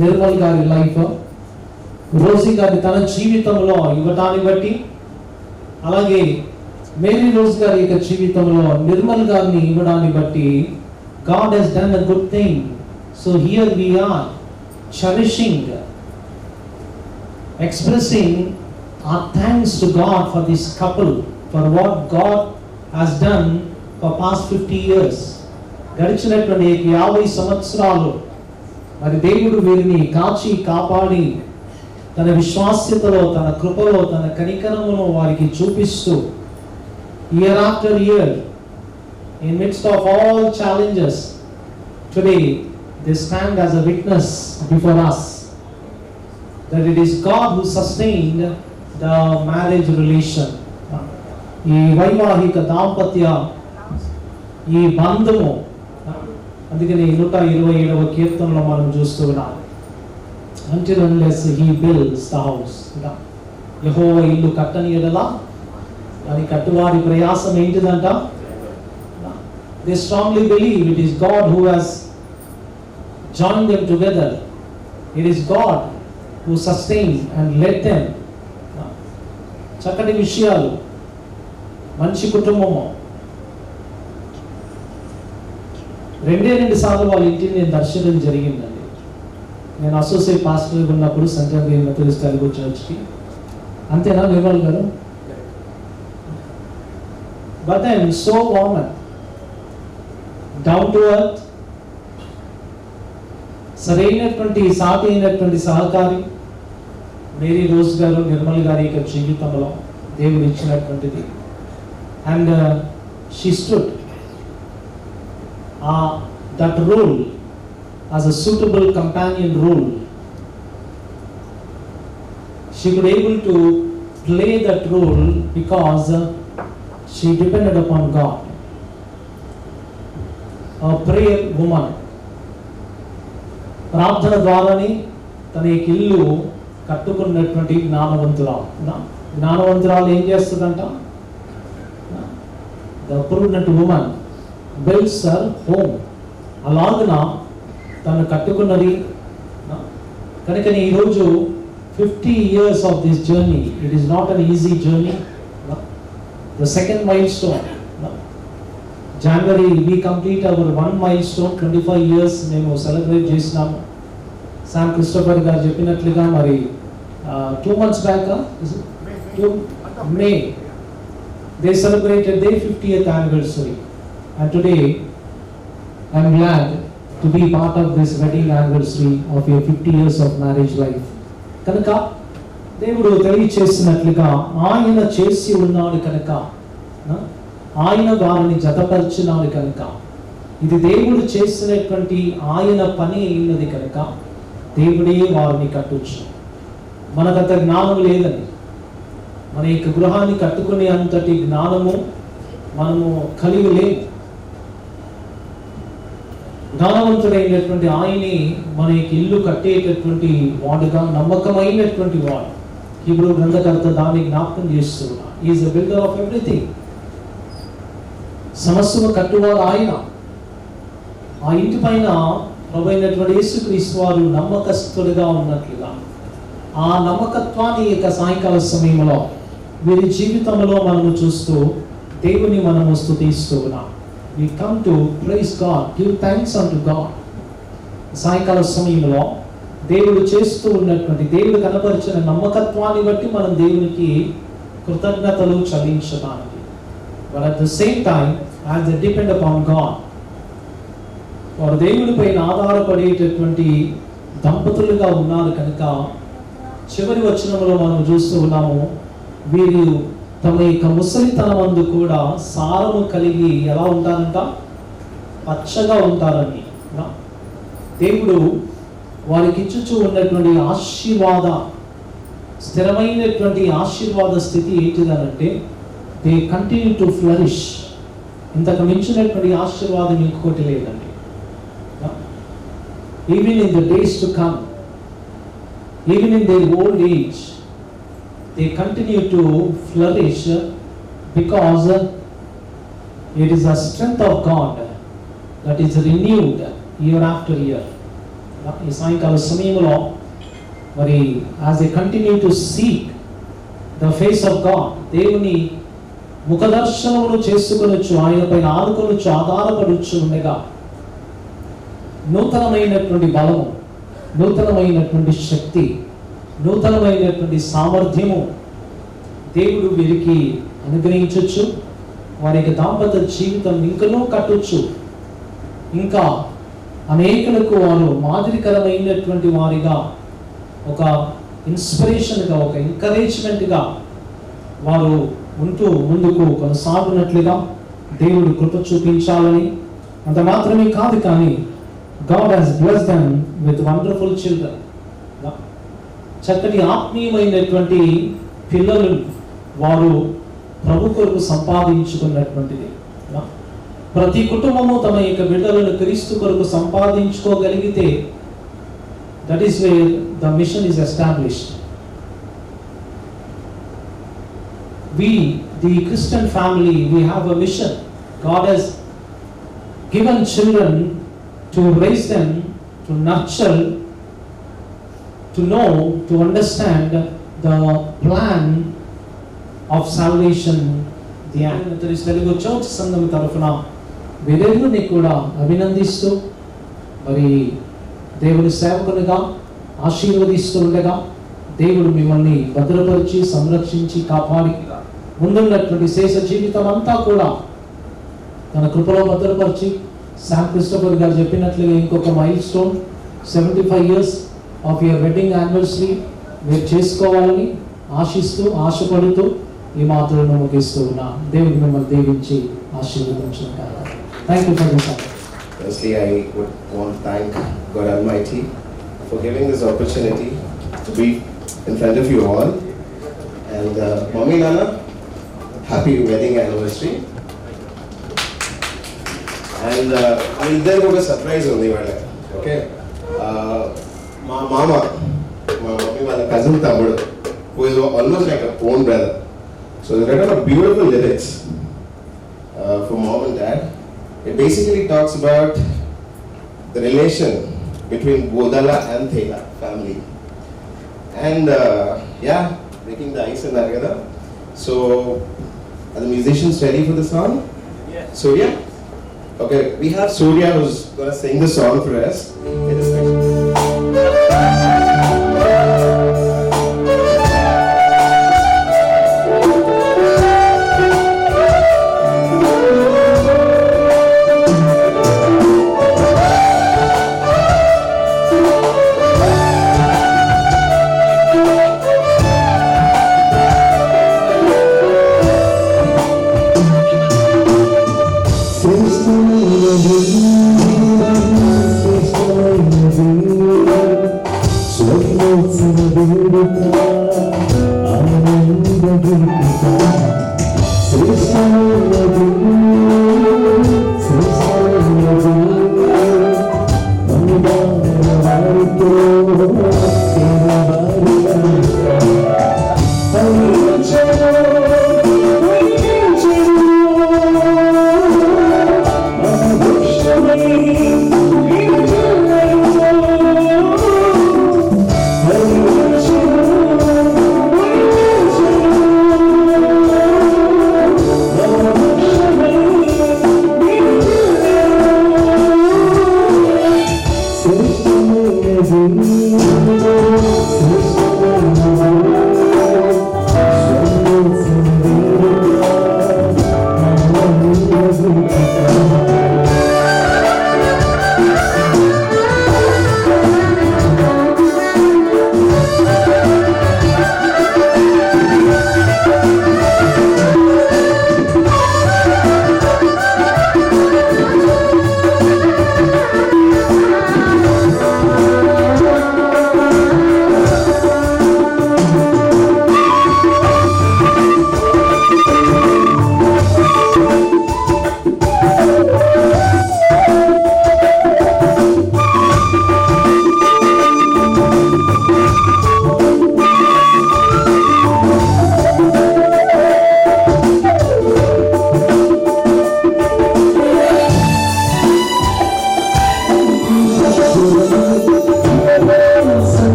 Nirmal గారి లైఫ్. రోజీ గారి తన జీవితంలో ఇవ్వటాన్ని బట్టి, అలాగే మేరీ రోజ్ గారి యొక్క జీవితంలో నిర్మల్ గారిని ఇవ్వడాన్ని బట్టి God has done a good thing. So here we are cherishing, expressing our thanks to God for this couple, for what God has done for past 50 years. గడిచినటువంటి 50 సంవత్సరాలు మరి దేవుడు వీరిని కాచి కాపాడి తన విశ్వాస్యతలో, తన కృపలో, తన కనికరమును వారికి చూపిస్తూ year after year, in midst of all challenges, today they stand as a witness before us that it is God who sustained the marriage relation. ఈ వైవాహిక దాంపత్య ఈ బంధము, అందుకని 127వ కీర్తనలో మనం చూస్తూ ఉన్నాం, until unless he builds the house. యెహోవా ఇల్లు కట్టని ఎడల అది కట్టువారి ప్రయాసం ఏంటిదంట? They strongly believe it is God who has joined them together. It is God who sustained and led them. చక్కటి విషయాలు, మంచి కుటుంబము. 2 సార్లు వాళ్ళ ఇంటిని నేను దర్శనం జరిగిందండి. నేను అసోసియేట్ పాస్టర్ ఉన్నప్పుడు సెంట్రల్ మెథడిస్ట్ తెలుగు చర్చ్కి. అంతేనా నిర్మల్ గారు? But then so warm, down to earth, సరైనటువంటి సాటి అయినటువంటి సహకారి మేరీ రోజ్ గారు, నిర్మల్ గారి యొక్క జీవితంలో దేవుడు ఇచ్చినటువంటిది. And she stood that role as a suitable companion role. She could able to play that role because she depended upon God. A prayer woman. ప్రార్థన ద్వారానే తన ఇల్లు కట్టుకున్నటువంటి జ్ఞానవంతురాలు ఏం చేస్తుందంట? The prudent woman builds her home. అలాగన తను కట్టుకున్నది. కనుకనే ఈరోజు 50 years of this journey, it is not an easy journey. The second milestone, January we complete our 1 milestone, 25 years మేము సెలబ్రేట్ చేసినాము. శామ్ క్రిస్టోఫర్ గారు చెప్పినట్లుగా మరి 2 months back, May, they celebrated their 50th anniversary. And today I am glad to be part of this wedding anniversary of your 50 years of marriage life. కనుక దేవుడు తెలియచేసినట్లుగా ఆయన చేసి ఉన్నాడు కనుక, ఆయన వారిని జతపరిచినాడు కనుక, ఇది దేవుడు చేసినటువంటి ఆయన పని అయినది కనుక దేవుడే వారిని కట్టొచ్చు. మనకంత జ్ఞానం లేదని, మన యొక్క గృహాన్ని కట్టుకునే అంతటి జ్ఞానము మనము కలిగి లేము. జ్ఞానవంతుడైనటువంటి ఆయనే మన యొక్క ఇల్లు కట్టేటటువంటి వాడుగా, నమ్మకమైనటువంటి వాడు. హీబ్రూ గ్రంథకర్త దాన్ని జ్ఞాపకం చేస్తున్నాడు. He is the builder of everything. సమస్తము కట్టువాడు ఆయన. ఆ ఇంటి పైన ప్రభువైనటువంటి యేసుక్రీస్తు వారు నమ్మకస్తుడిగా ఉన్నట్లుగా, ఆ నమ్మకత్వాన్ని యొక్క సాయంకాల సమయంలో వీరి జీవితంలో మనము చూస్తూ దేవుని మనము స్తుతిస్తూ ఉన్నాం. We come to praise God, give thanks unto God. సాయంకాల సమయంలో దేవుడు చేస్తూ ఉన్నటువంటి, దేవుడు కనపరిచిన నమ్మకత్వాన్ని బట్టి మనం దేవునికి కృతజ్ఞతలు చెల్లించడానికి. But at the same time, as they depend upon God, వారు దేవుడి పైన ఆధారపడేటటువంటి దంపతులుగా ఉన్నారు కనుక చివరి వచనంలో మనం చూస్తూ ఉన్నాము, వీరు తమ యొక్క ముసలితనమందు కూడా సారము కలిగి ఎలా ఉంటారంట, పచ్చగా ఉంటారని. దేవుడు వారికి ఇచ్చుచూ ఉన్నటువంటి ఆశీర్వాద, స్థిరమైనటువంటి ఆశీర్వాద స్థితి ఏంటిదనంటే దే కంటిన్యూ టు ఫ్లరిష్. ఇంతకు మించినటువంటి ఆశీర్వాదం ఇంకొకటి లేదండి. Even in the days to come, even in there old age, they continue to flourish because it is the strength of God that is renewed year after year. ఈ సాయంకాల సమయంలో మరి as they continue to seek the face of God, దేవుని ముఖదర్శనమును చేసుకొనొచ్చు, ఆయన పైన ఆనుకొనొచ్చు, ఆధారపడొచ్చు ఉండగా నూతనమైనటువంటి బలము, నూతనమైనటువంటి శక్తి, నూతనమైనటువంటి సామర్థ్యము దేవుడు వీరికి అనుగ్రహించవచ్చు. వారి యొక్క దాంపత్య జీవితం ఇంకనూ కట్టొచ్చు. ఇంకా అనేకులకు వారు మాదిరికరమైనటువంటి వారిగా, ఒక ఇన్స్పిరేషన్గా, ఒక ఎంకరేజ్మెంట్గా వారు ఉంటూ ముందుకు కొనసాగునట్లుగా దేవుడు కృప చూపించాలని. అంత మాత్రమే కాదు కానీ God has blessed them with wonderful children. చక్కటి ఆత్మీయమైనటువంటి పిల్లలు వారు ప్రభు కొరకు సంపాదించుకున్నటువంటిది. ప్రతి కుటుంబము తమ యొక్క బిడ్డలను క్రీస్తు కొరకు సంపాదించుకోగలిగితే that is where the mission is established. We, the Christian family, we have a mission. God has given children to raise them, to nurture, to know, to understand the plan of salvation. The Telugu church సంఘం తరఫున వీరెవరిని కూడా అభినందిస్తూ మరి దేవుని సేవకునిగా ఆశీర్వదిస్తూ ఉండగా దేవుడు మిమ్మల్ని భద్రపరిచి, సంరక్షించి, కాపాడి ముందున్నటువంటి శేష జీవితం అంతా కూడా తన కృపలో భద్రపరిచి, శామ్ క్రిస్టోఫర్ గారు చెప్పినట్లుగా ఇంకొక mile stone 75 years of your wedding anniversary మీరు చేసుకోవాలని ఆశిస్తూ, ఆశపడుతూ ఈ మాటలను ముగిస్తూ ఉన్నా. దేవుడు మిమ్మల్ని దీవించి ఆశీర్వదించుగాక. Thank you for this. Firstly, I would want to thank God Almighty for giving this opportunity to be in front of you all. And Mommy Nana, happy wedding anniversary. And there was a surprise on the wedding. Okay. My mama, my mommy, my cousin Tamudu, who is almost like a own brother. So they written a beautiful lyrics for mom and dad. It basically talks about the relation between Bodala and Thela family. And yeah, breaking the ice and that. So are the musicians ready for the song? Yes. Surya? Okay, we have Surya who's going to sing the song for us. It is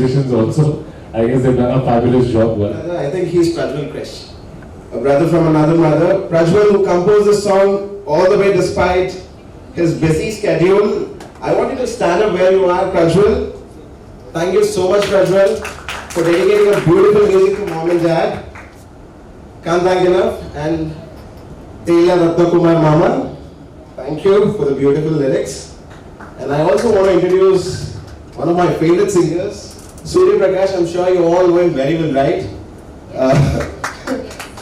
musicians also. I guess they've done a fabulous job. I think he's Prajwal Krish, a brother from another mother. Prajwal, who composed this song all the way despite his busy schedule. I want you to stand up where you are, Prajwal. Thank you so much, Prajwal, for dedicating a beautiful music to mom and dad. Can't thank enough. And Teila Ratnakumar Mama, thank you for the beautiful lyrics. And I also want to introduce one of my favorite singers, Surya Prakash. I'm sure you all know him very well, right?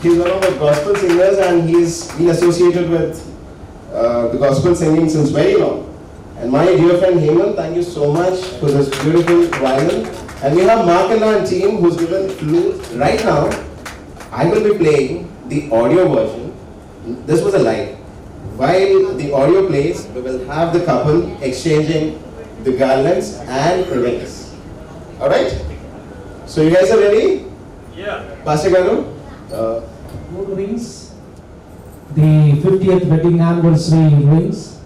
He's one of my gospel singers and he's been associated with the gospel singing since very long. And my dear friend Hemant, thank you so much for this beautiful violin. And we have Markana and team who's given flute. Right now, I will be playing the audio version. This was a live. While the audio plays, we will have the couple exchanging the garlands and rings. Alright? So you guys are ready? Yeah. Pastor Garu? Good rings. The 50th wedding anniversary rings.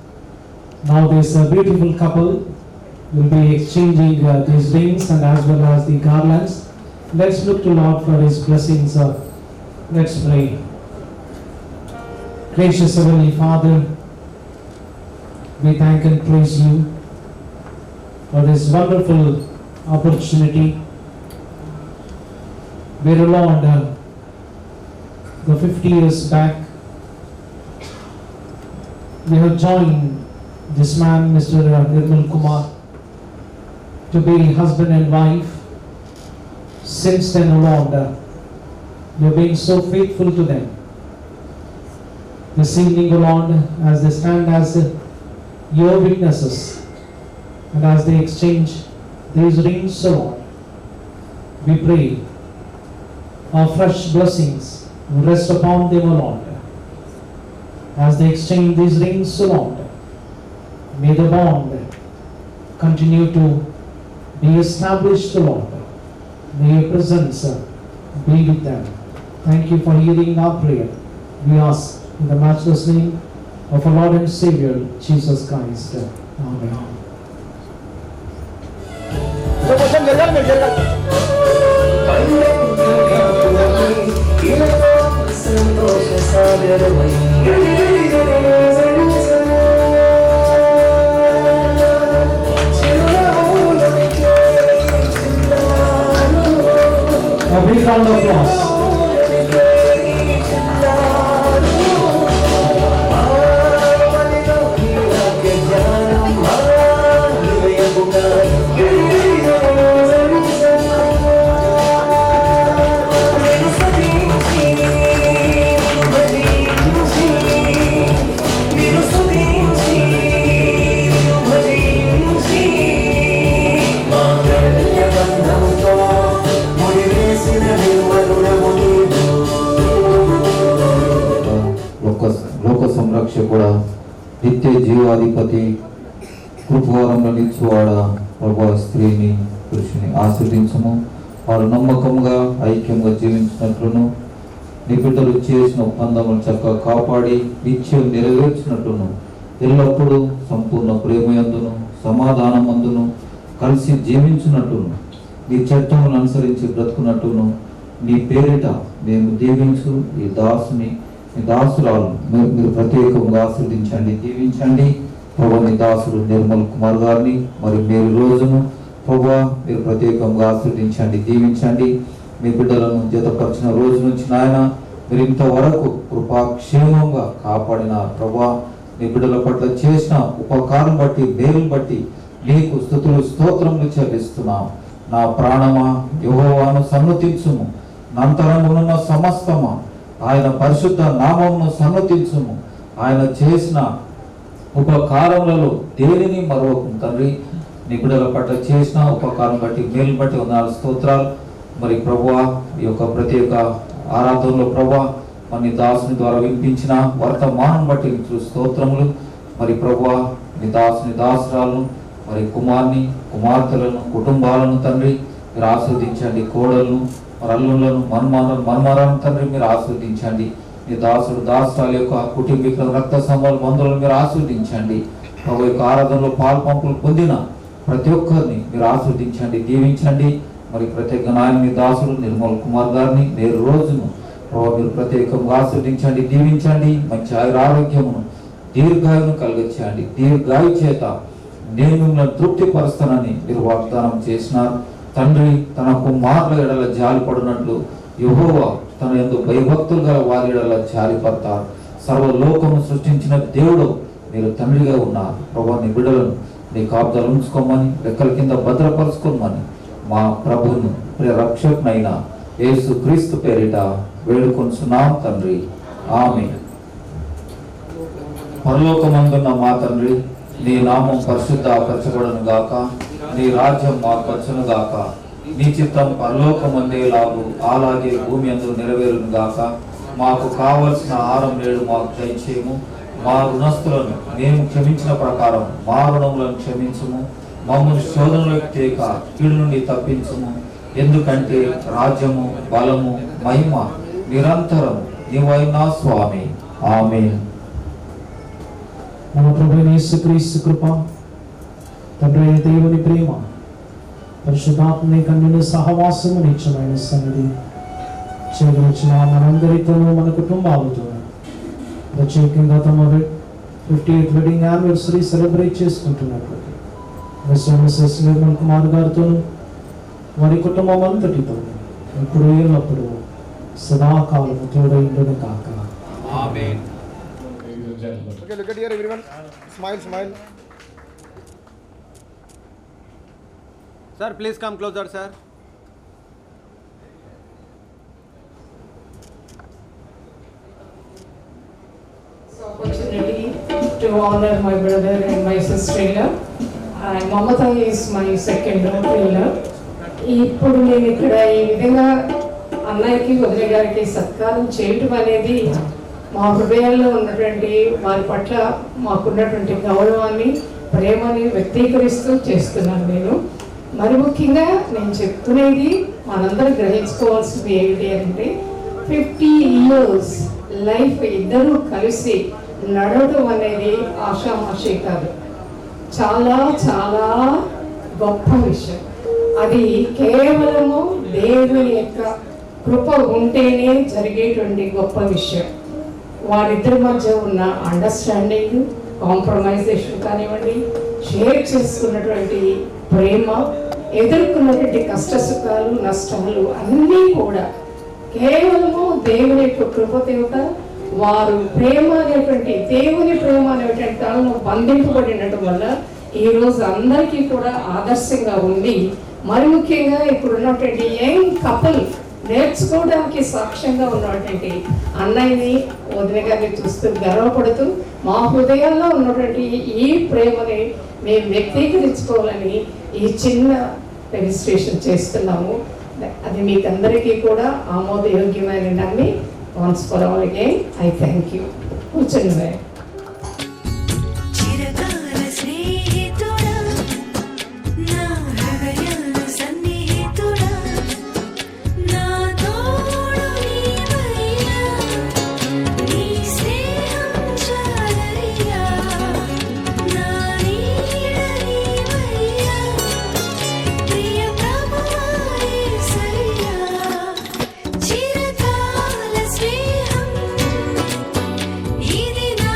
Now this beautiful couple will be exchanging these rings and as well as the garlands. Let's look to Lord for His blessings. Let's pray. Gracious Heavenly Father, we thank and praise you for this wonderful opportunity. Dear Lord, the 50 years back, we have joined this man, Mr. Nirmal Kumar, to be husband and wife. Since then, Lord, you have been so faithful to them. This evening, Lord, as they stand as your witnesses and as they exchange these rings, Lord, we pray our fresh blessings will rest upon them, Lord. As they exchange these rings, Lord, may the bond continue to be established, Lord. May your presence be with them. Thank you for hearing our prayer. We ask in the matchless name of our Lord and Savior, Jesus Christ. Amen. A big round of applause. సంరక్షకుడ నిత్య జీవాధిపతి కృపవరంలో నిచ్చువాడ ప్రభా స్త్రీని పురుషుని ఆశ్రదించము వారు నమ్మకంగా ఐక్యంగా జీవించినట్లును నీ బిడ్డలు చేసిన ఒప్పందములు చక్కగా కాపాడి నిత్యం నెరవేర్చినట్లును ఎల్లప్పుడూ సంపూర్ణ ప్రేమయందును సమాధానమందును కలిసి జీవించినట్లును నీ చట్టములను అనుసరించి బ్రతుకున్నట్లును నీ పేరిట మేము దీవించు ఈ దాసుని నీ దాసురాలు మీరు ప్రత్యేకంగా ఆశీర్వదించండి, దీవించండి. ప్రభా నీ దాసుడు నిర్మల్ కుమార్ గారిని మరి మీరు రోజును ప్రభా మీరు ప్రత్యేకంగా ఆశీర్వదించండి, దీవించండి. మీ బిడ్డలను జతపరిచిన రోజు నుంచి నాయన మీరు ఇంతవరకు కృపాక్షేమంగా కాపాడిన ప్రభా నీ బిడ్డల పట్ల చేసిన ఉపకారం బట్టి మేలు బట్టి నీకు స్తుతులు స్తోత్రములు చెల్లిస్తున్నాం. నా ప్రాణమా యెహోవాను సన్నుతించుము, నంతరంగునున్న సమస్తమా ఆయన పరిశుద్ధ నామమును సన్నతించుము. ఆయన చేసిన ఉపకారములలో దేనిని మరొక తండ్రి నీ బిడ్డల పట్ల చేసిన ఉపకారం బట్టి మేలు బట్టి వందనాలు స్తోత్రాలు. మరి ప్రభువా ఈ యొక్క ప్రత్యేక ఆరాధనలో ప్రభువా మరి దాసుని ద్వారా వినిపించిన వర్తమానం బట్టి నీకు స్తోత్రములు. మరి ప్రభువా నీ దాసుని దాసురాలను మరి కుమార్ని కుమార్తెలను కుటుంబాలను తండ్రి మీరు ఆస్వాదించండి. కోడలను మరి అల్లులను మన్మారాలను తండ్రి మీరు ఆస్వాదించండి. మీ దాసుడు దాసురాల యొక్క కుటుంబీకుల రక్త సంబంధ బంధువులను మీరు ఆస్వాదించండి. ప్రభు యొక్క ఆరాధనలో పాలు పంపులు పొందిన ప్రతి ఒక్కరిని మీరు ఆస్వాదించండి, దీవించండి. మరి ప్రత్యేక నాయని దాసుడు నిర్మల్ కుమార్ గారిని నేరు రోజును ప్రభావ మీరు ప్రత్యేకంగా ఆస్వాదించండి, దీవించండి. మంచి ఆరోగ్యమును దీర్ఘాయును కలుగచేయండి. దీర్ఘాయు చేత నేను మిమ్మల్ని తృప్తిపరుస్తానని మీరు వాగ్దానం చేసినారు తండ్రి. తన కుమారుల ఎడల జాలి పడినట్లు యెహోవా తన యందు భయభక్తులు గల వారి ఎడల జాలి పడతారు. సర్వలోకము సృష్టించిన దేవుడు మీరు తండ్రిగా ఉన్నారు ప్రభా. నీ బిడ్డలను నీ కాపుదలు ఉంచుకోమని, రెక్కల కింద భద్రపరుచుకోమని మా ప్రభువును ప్రియ రక్షకునైన యేసు క్రీస్తు పేరిట వేడుకొంచున్నాం తండ్రి, ఆమేన్. పరలోకమందున్న మా తండ్రి, నీ నామం పరిశుద్ధపరచబడును గాక, నీ రాజ్యం మాకొచ్చును గాక, నీ చిత్తం పరలోకమందేలాగు అలాగే భూమి యందు నెరవేరును గాక. మాకు కావలసిన ఆహారం నేడు మాకు దయచేయము, మా రుణస్తులను మేము క్షమించిన ప్రకారం మా రుణములను క్షమించుము, మమ్మల్ని శోధనలోకి తేక కీడు నుండి తప్పించుము. ఎందుకంటే రాజ్యము, బలము, మహిమ నిరంతరం నీవైనా స్వామి, ఆమేన్. మన ప్రభువైన యేసుక్రీస్తు కృప, తండ్రి అయిన దేవుని ప్రేమ, పరిశుద్ధాత్మని కన్నుని సహవాసము, నిత్యమైన సన్నిధి చేకూర్చిన మనందరితోనూ మన కుటుంబాలతో ప్రత్యేకంగా తమ 50th వెడ్డింగ్ యానివర్సరీ సెలబ్రేట్ చేసుకుంటున్నటువంటి మిస్టర్ నిర్మల్ కుమార్ గారితో వారి కుటుంబం అంతటితో ఇప్పుడు ఎల్లప్పుడూ సదాకాలము తోడైండును కాక, ఆమేన్. Okay, look at here, everyone. Smile, smile. Sir, please come closer, sir. This opportunity to honor my brother and my sister-in-law. And Mamata is my second daughter-in-law. ఇప్పుడు నేను ఇక్కడ ఈ విధంగా అన్నయ్యకి వదిన గారికి సత్కారం చేయటం అనేది మా హృదయాల్లో ఉన్నటువంటి వారి పట్ల మాకున్నటువంటి గౌరవాన్ని, ప్రేమని వ్యక్తీకరిస్తూ చేస్తున్నాను నేను. మరి ముఖ్యంగా నేను చెప్తున్నది మనందరం గ్రహించుకోవాల్సింది ఏమిటి అంటే 50 years లైఫ్ ఇద్దరూ కలిసి నడవడం అనేది ఆషామాషి కాదు, చాలా చాలా గొప్ప విషయం. అది కేవలము దేవుని యొక్క కృప ఉంటేనే జరిగేటువంటి గొప్ప విషయం. వారిద్దరి మధ్య ఉన్న అండర్స్టాండింగ్, కాంప్రమైజేషన్ కానివ్వండి, షేర్ చేసుకున్నటువంటి ప్రేమ, ఎదుర్కొన్నటువంటి కష్ట సుఖాలు, నష్టాలు అన్నీ కూడా కేవలము దేవుని యొక్క కృపదేవత. వారు ప్రేమ అనేటువంటి దేవుని ప్రేమ అనేటువంటి దానిలో బంధింపబడినట్టు వల్ల ఈరోజు అందరికీ కూడా ఆదర్శంగా ఉంది. మరి ముఖ్యంగా ఇప్పుడు ఉన్నటువంటి యంగ్ కపుల్ నేర్చుకోవడానికి సాక్ష్యంగా ఉన్నటువంటి అన్నయ్యని, వదిన గారిని చూస్తూ గర్వపడుతూ మా హృదయాల్లో ఉన్నటువంటి ఈ ప్రేమని మేము వ్యక్తీకరించుకోవాలని ఈ చిన్న రిజిస్ట్రేషన్ చేస్తున్నాము. అది మీకు అందరికీ కూడా ఆమోదయోగ్యమైన నమ్మి once for all again I thank you. కూర్చొని చిరకాల స్నేహం ఇది నా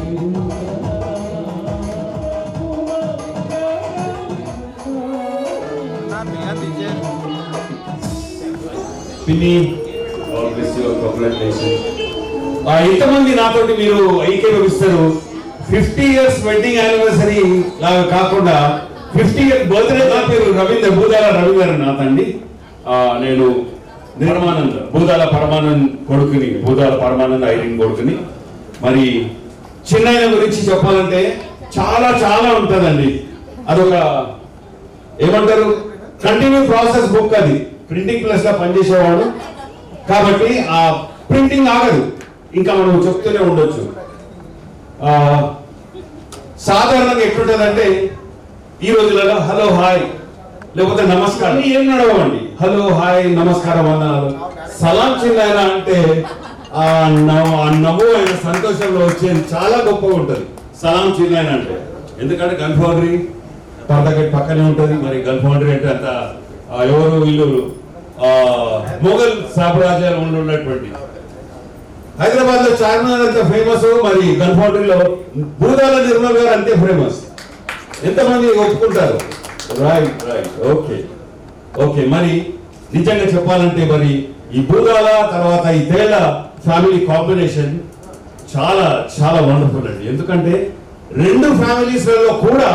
పిన్ని ఆల్వేస్ యువర్ కంగ్రాచులేషన్. ఇంతమంది నాతోటి మీరు ఐక్యమిస్తారు. 50 years వెడ్డింగ్ యానివర్సరీ లాగా కాకుండా 50 years బర్త్డే. నా పేరు రవీంద్ర, భూదాల రవీంద్రనాథ్ అండి. నేను నిర్మానంద భూదాల పరమానంద్ కొడుకుని, భూదాల పరమానంద్ ఐరిన్ కొడుకుని. మరి చిన్నాయన గురించి చెప్పాలంటే చాలా చాలా ఉంటుందండి. అదొక ఏమంటారు కంటిన్యూ ప్రాసెస్ బుక్. అది ప్రింటింగ్ ప్రెస్ గా పనిచేసేవాడు కాబట్టి ఆ ప్రింటింగ్ ఆగదు, ఇంకా మనం చెప్తూనే ఉండొచ్చు. సాధారణంగా ఎట్లుంటదంటే ఈ రోజులలో హలో హాయ్ లేకపోతే నమస్కారం ఏం నడవండి. హలో హాయ్ నమస్కారం అన్నారు. సలాం చిన్నాయన అంటే ఆ నవ్వు ఆయన సంతోషంలో వచ్చేది చాలా గొప్పగా ఉంటుంది సలాం చిన్నాయన అంటే. ఎందుకంటే గన్ ఫౌండరీ పర్దగట్ పక్కనే ఉంటుంది. మరి గన్ ఫౌండరీ అంటే అంత ఎవరు వీళ్ళు మొఘల్ సామ్రాజ్యాలు ఉన్నటువంటి హైదరాబాద్ లో చార్మినార్ అంత ఫేమస్. మరి గన్ ఫౌండరీలో భూదాల నిర్మల్ గారు అంతే ఫేమస్. ఎంతమంది ఒప్పుకుంటారు? Right right okay okay. మరి నిజంగా చెప్పాలంటే మరి ఈ భూదాల తర్వాత ఈ తేళ్ల ఫ్యామిలీ కాంబినేషన్ చాలా చాలా వండర్ఫుల్ అండి. ఎందుకంటే రెండు ఫ్యామిలీస్లలో కూడా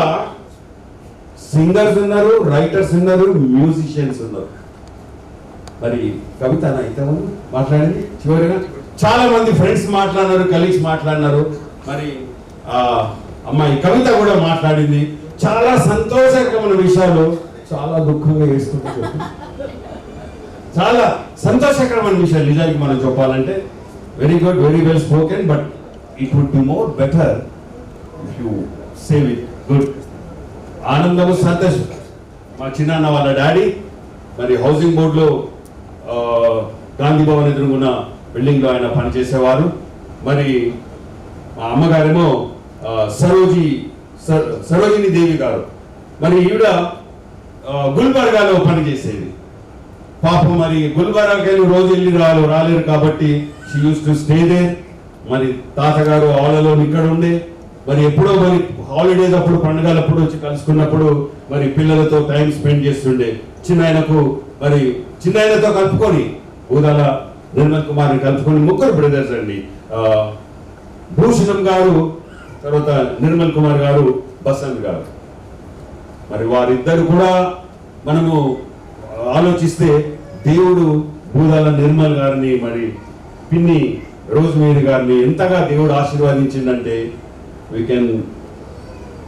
సింగర్స్ ఉన్నారు, రైటర్స్ ఉన్నారు, మ్యూజిషియన్స్ ఉన్నారు. మరి కవిత ఇంతమంది మాట్లాడింది. చివరిగా చాలా మంది ఫ్రెండ్స్ మాట్లాడినారు, కలీగ్స్ మాట్లాడినారు. మరి అమ్మాయి కవిత కూడా మాట్లాడింది. చాలా సంతోషకరమైన విషయాలు, చాలా దుఃఖంగా వేసుకుంటూ చాలా సంతోషకరమైన విషయాలు నిజానికి మనం చెప్పాలంటే. Very good, very well spoken. But it would be more better if you save it good. ఆనందము సంతోషం. మా చిన్నాన్న వాళ్ళ డాడీ మరి హౌసింగ్ బోర్డులో గాంధీ భవన్ ఎదురుగున్న బిల్డింగ్ లో ఆయన పనిచేసేవారు. మరి మా అమ్మగారేమో సరోజిని దేవి గారు. మరి ఈవిడ గుల్బర్గాలో పనిచేసేది. పాపం మరి గుల్బర్గాకి రోజు వెళ్ళి రాలేరు కాబట్టి she use to stay there. మరి తాతగారు ఆలలో ఇక్కడ ఉండే. మరి ఎప్పుడో మరి హాలిడేస్ అప్పుడు పండుగలప్పుడు వచ్చి కలుసుకున్నప్పుడు మరి పిల్లలతో టైం స్పెండ్ చేస్తుండే. చిన్నాయనకు మరి చిన్నాయనతో కలుపుకొని భూదాల నిర్మల్ కుమార్ని కలుపుకొని ముగ్గురు బ్రదర్స్ అండి. భూషణం గారు, తర్వాత నిర్మల్ కుమార్ గారు, బసంత్ గారు. మరి వారిద్దరు కూడా మనము ఆలోచిస్తే దేవుడు భూదాల నిర్మల్ గారిని మరి పిన్ని రోజ్మేరీ గారిని ఎంతగా దేవుడు ఆశీర్వదించిందంటే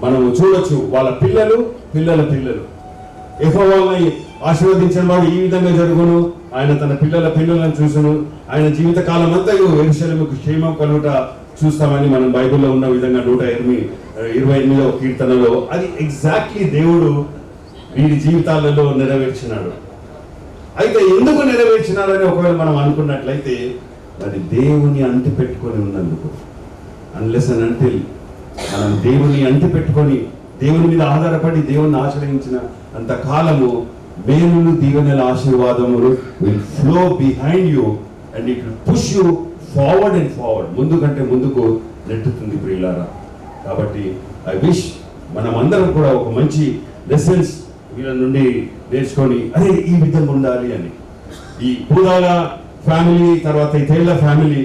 మనము చూడొచ్చు. వాళ్ళ పిల్లలు పిల్లల పిల్లలు యెహోవాని ఆశీర్వదించిన వాడు ఈ విధంగా జరుగును. ఆయన తన పిల్లల పిల్లలను చూసును. ఆయన జీవిత కాలం అంతా యెరూషలేముకు క్షేమం కలుగుట చూస్తామని మనం బైబిల్లో ఉన్న విధంగా 128వ కీర్తనలో అది ఎగ్జాక్ట్లీ దేవుడు వీరి జీవితాలలో నెరవేర్చినాడు. అయితే ఎందుకు నెరవేర్చినాడని ఒకవేళ మనం అనుకున్నట్లయితే మరి దేవుని అంటి పెట్టుకొని ఉన్నందుకు. అన్లెస్ అండ్ అంటిల్ మనం దేవుని అంటి పెట్టుకొని దేవుని మీద ఆధారపడి దేవుని ఆశ్రయించిన అంత కాలము మేలులు దీవెనల ఆశీర్వాదములు will flow behind you and it will push you forward and forward. ముందు కంటే ముందుకు నెట్టుతుంది ప్రియులారా. కాబట్టి ఐ విష్ మనం అందరం కూడా ఒక మంచి లెసన్స్ వీళ్ళ నుండి నేర్చుకొని అదే ఈ విధంగా ఉండాలి అని. ఈ భూదాల ఫ్యామిలీ తర్వాత ఈ తేళ్ల ఫ్యామిలీ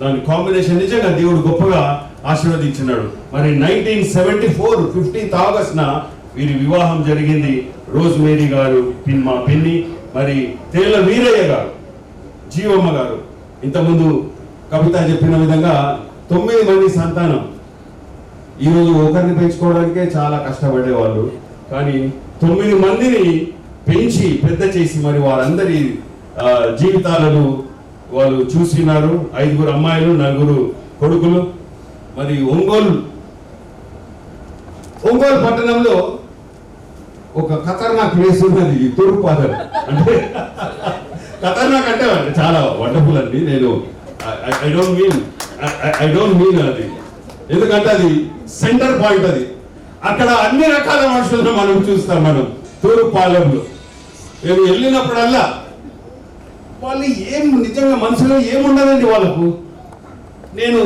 దాని కాంబినేషన్ నిజంగా దేవుడు గొప్పగా ఆశీర్వదించినాడు. మరి 1974 15th ఆగస్టున వీరి వివాహం జరిగింది. రోజ్మేరీ గారు మా పిన్ని, మరి తేళ్ల వీరయ్య గారు, జీవమ్మ గారు. ఇంతకుముందు కవిత చెప్పిన విధంగా 9 మంది సంతానం. ఈరోజు ఒకరిని పెంచుకోవడానికే చాలా కష్టపడేవాళ్ళు. కానీ 9 మందిని పెంచి పెద్ద చేసి మరి వారందరి జీవితాలను వాళ్ళు చూసినారు. 5 అమ్మాయిలు, 4 కొడుకులు. మరి ఒంగోలు పట్టణంలో ఒక ఖతర్నాక్ ప్లేస్ ఉన్నది, తూర్పుపాలెం. అంటే ఖతర్నాక్ అంటే చాలా వండర్ఫుల్ అండి. నేను ఐ డోంట్ మీన్ అది, ఎందుకంటే అది సెంటర్ పాయింట్. అది అక్కడ అన్ని రకాల మనుషులను మనం చూస్తాం. మనం తూర్పుపాలెంలో మేము వెళ్ళినప్పుడల్లా వాళ్ళు నిజంగా మనసులో ఏముండదండి వాళ్ళకు. నేను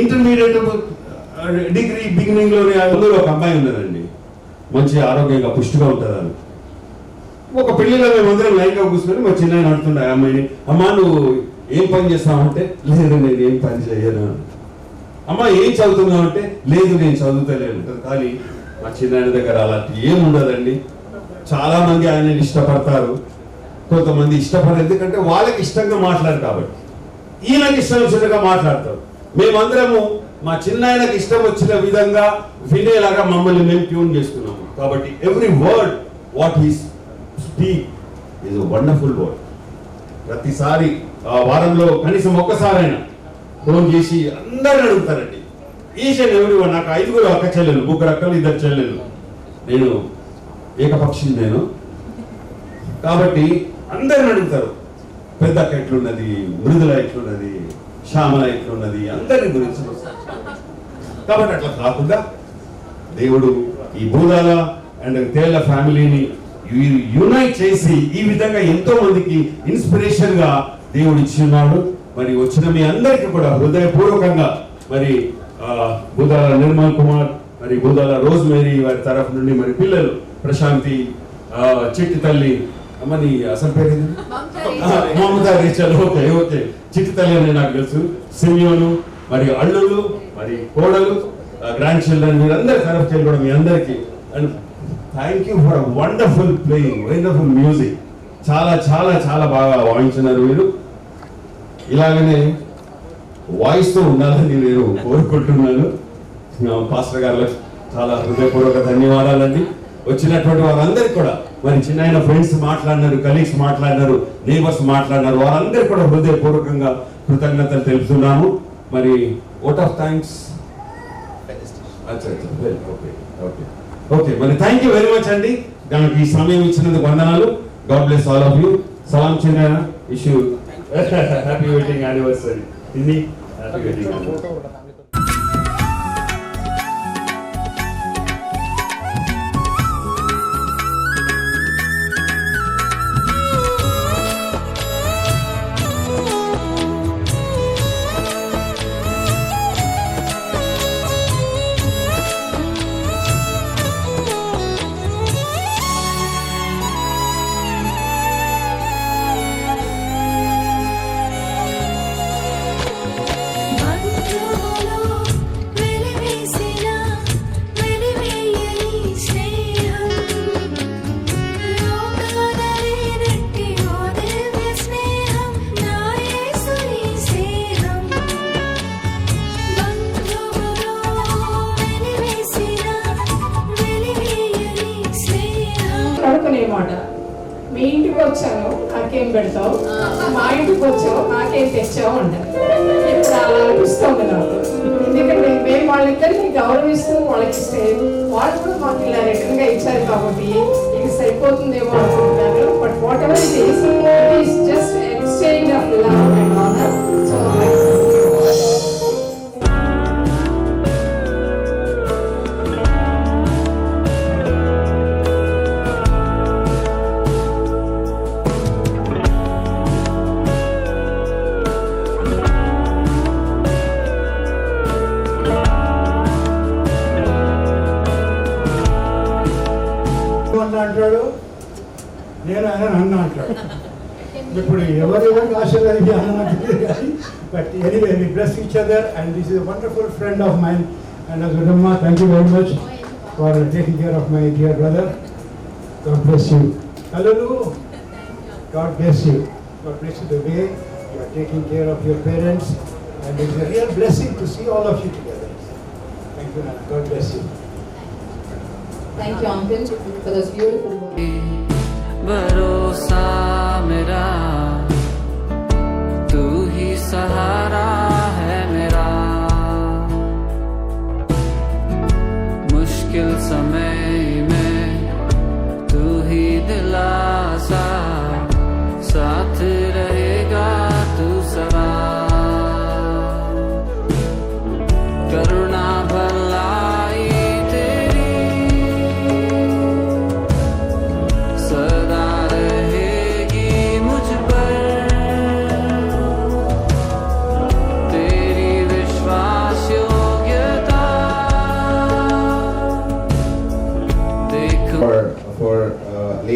ఇంటర్మీడియట్ డిగ్రీ బిగినింగ్లోనే అందులో ఒక అమ్మాయి ఉన్నదండి, మంచి ఆరోగ్యంగా పుష్టిగా ఉంటుందని. ఒక పెళ్లిలో మేమందరం లైన్గా కూర్చుని మా చిన్న నడుతుండే ఆ అమ్మాయిని, అమ్మా నువ్వు ఏం పని చేస్తావంటే, లేదు నేను ఏం పని చేయను. అమ్మ ఏం చదువుతున్నావంటే, లేదు నేను చదువుతలేను. కానీ మా చిన్న దగ్గర అలాంటి ఏం ఉండదండి. చాలా మంది ఆయనని ఇష్టపడతారు, కొంతమంది ఇష్టపడరు, ఎందుకంటే వాళ్ళకి ఇష్టంగా మాట్లాడరు కాబట్టి. ఈయనకి ఇష్టం వచ్చినట్టుగా మాట్లాడతారు. మేమందరము మా చిన్న ఆయనకి ఇష్టం వచ్చిన విధంగా వినేలాగా మమ్మల్ని మేము ట్యూన్ చేసుకున్నాము. కాబట్టి every word what he speak is a wonderful word. ప్రతిసారి వారంలో కనీసం ఒక్కసారైనా ఫోన్ చేసి అందరిని అడుగుతారండి. Each and every one. నాకు 5 అక్క చెల్లెలు, 3 అక్కలు 2 చెల్లెలు. నేను ఏకపక్షి నేను కాబట్టి అందరిని అడుగుతారు. పెద్ద అక్క ఎట్లున్నది, మృదుల ఎట్లున్నది, శ్యామల ఎట్లున్నది, అందరి గురించి. కాబట్టి అట్లా కాకుండా దేవుడు ఈ భూదాల అండ్ తేళ్ల ఫ్యామిలీని యునైట్ చేసి ఈ విధంగా ఎంతో మందికి ఇన్స్పిరేషన్ గా దేవుడు ఇచ్చిన్నాడు. మరి వచ్చిన మీ అందరికీ కూడా హృదయపూర్వకంగా మరి భూదాల నిర్మల్ కుమార్, మరి భూదాల రోజ్ మేరీ వారి తరఫు నుండి, మరి పిల్లలు ప్రశాంతి, చిట్టి తల్లి, అమ్మని అసలు పేరు మమతా రేచల్, ఓకే ఓకే, చిట్టి తల్లి అని నాకు తెలుసు, సిమియోను, మరి అల్లుళ్ళు, మరి కోడలు, గ్రాండ్ చిల్డ్రన్, మీరందరి తరఫు చేయాలి కూడా మీ అందరికీ. And thank you for wonderful playing, wonderful music. చాలా చాలా చాలా బాగా వాయించినారు మీరు. ఇలాగనే వాయిస్తో ఉండాలని నేను కోరుకుంటున్నాను. పాస్టర్ గారు చాలా హృదయపూర్వక ధన్యవాదాలండి. వచ్చినటువంటి వారందరికీ కూడా, మరి చిన్న ఫ్రెండ్స్ మాట్లాడినారు, కలీగ్స్ మాట్లాడినారు, నేబర్స్ మాట్లాడినారు, వారందరికీ కూడా హృదయపూర్వకంగా కృతజ్ఞతలు తెలుపుతున్నాము. మరి ఓట్ ఆఫ్ థ్యాంక్స్. ఓకే మరి థ్యాంక్ యూ వెరీ మచ్ అండి. దానికి ఈ సమయం ఇచ్చినందుకు వందనాలు. God bless all of you. సలాం చిన్న ఇష్యూ. Happy wedding anniversary. ఇది హ్యాపీ వెడ్డింగ్ యానివర్సరీ. మాట, మీ ఇంటికి వచ్చాను నాకేం పెడతావు, మా ఇంటికి వచ్చావు నాకేం తెచ్చావు అంటారు. ఇప్పుడు అలా అనిపిస్తుంది నాకు. ఎందుకంటే మేము వాళ్ళిద్దరికి గౌరవిస్తూ వాళ్ళకి ఇస్తే వాళ్ళు కూడా మాకు ఇలా రిటర్న్ గా ఇచ్చారు కాబట్టి ఇది సరిపోతుందేమో అనుకుంటున్నారు. But what ever it is just exchange of love and honour. So అంటాడు, నేను ఆయన అన్న అంటాడు. ఇప్పుడు ఎవరి ఆశీర్వాదం అన్నది కానీ, but anyway we bless each other and this is a wonderful friend of mine. అండ్ Sudhamma, thank you very much for taking care of my dear brother. God bless you. Hallelu, God bless you. God bless you the way you are taking care of your parents, and it's a real blessing to see all of you together. Thank you, Nana. God bless you. Thank you, Uncle, for those beautiful words. भरोसा मेरा तू ही सहारा है मेरा, मुश्किल समय में तू ही दिलासा, साथ रहेगा तू सदा, करुणा भलाई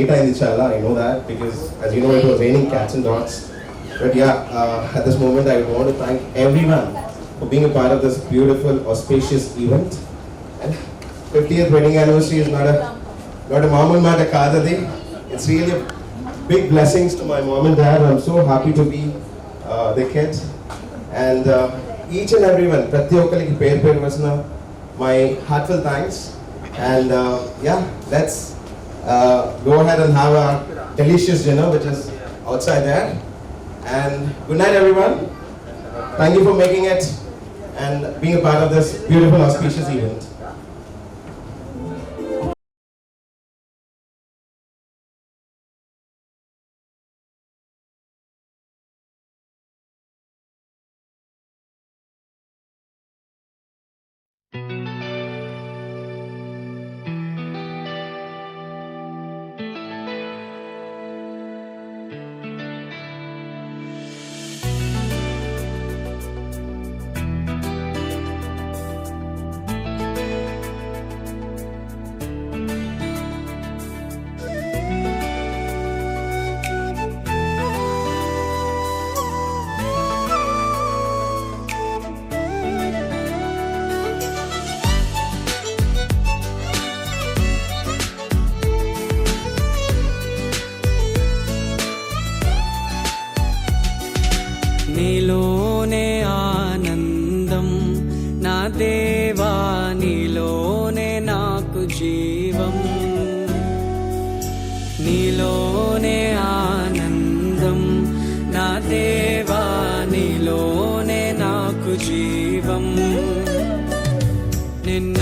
late అయింది చాలా, I know that, because as you know it was raining cats and dogs. But yeah, at this moment I want to thank everyone for being a part of this beautiful, auspicious event. And 50th wedding anniversary is not a mamul matter kadadi. It's really a big blessings to my mom and dad. I'm so happy to be their kids. And each and everyone, prati okkaliki per vasna, my heartfelt thanks. And yeah, let's go ahead and have a delicious dinner which is outside there. And good night everyone. Thank you for making it and being a part of this beautiful auspicious event. నీలోనే ఆనందం నా దేవా, నీలోనే నాకు జీవం. నీలోనే ఆనందం నా దేవా, నీలోనే నాకు జీవం. నిన్న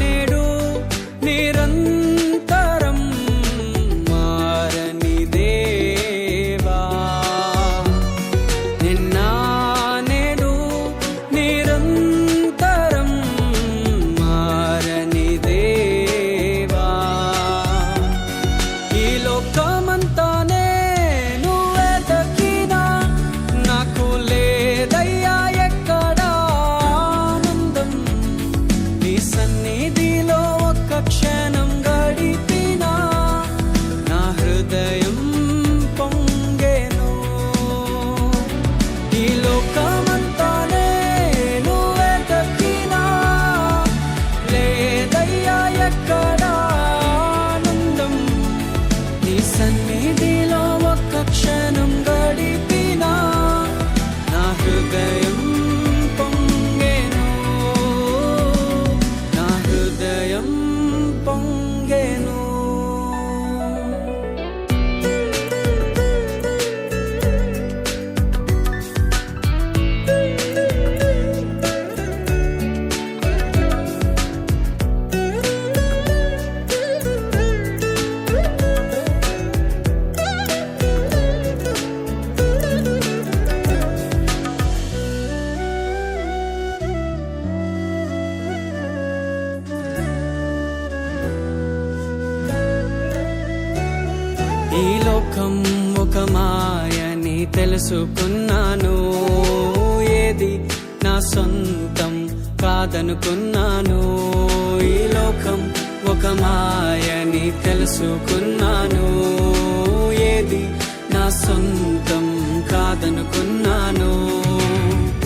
నేడు నిరంతరం మారని దేవా. నిన్న నేడు నిరంతరం మారని దేవా. ఈ లోకమంతానే నువ్వే దక్కినా నాకు లేదయ్యా ఎక్కడ ఆనందం. నీ సన్నిధిలో ఒక్క క్షణం గడిపినా నా హృదయం పొంగెను. ఈ లోకమంతానే నువ్వే దక్కినా లేదయ్యా ఎక్కడ ఆనందం. నీ సన్నిధిలో ఒక్క క్షణం గడిపినా నా హృదయం పొంగెను. నా హృదయం పొంగెను. ఈ లోకం ఒక మాయని తెలుసుకున్నాను. ఏది నా సొంతం కాదనుకున్నాను. ఈ లోకం ఒక మాయని తెలుసుకున్నాను. ఏది నా సొంతం కాదనుకున్నాను.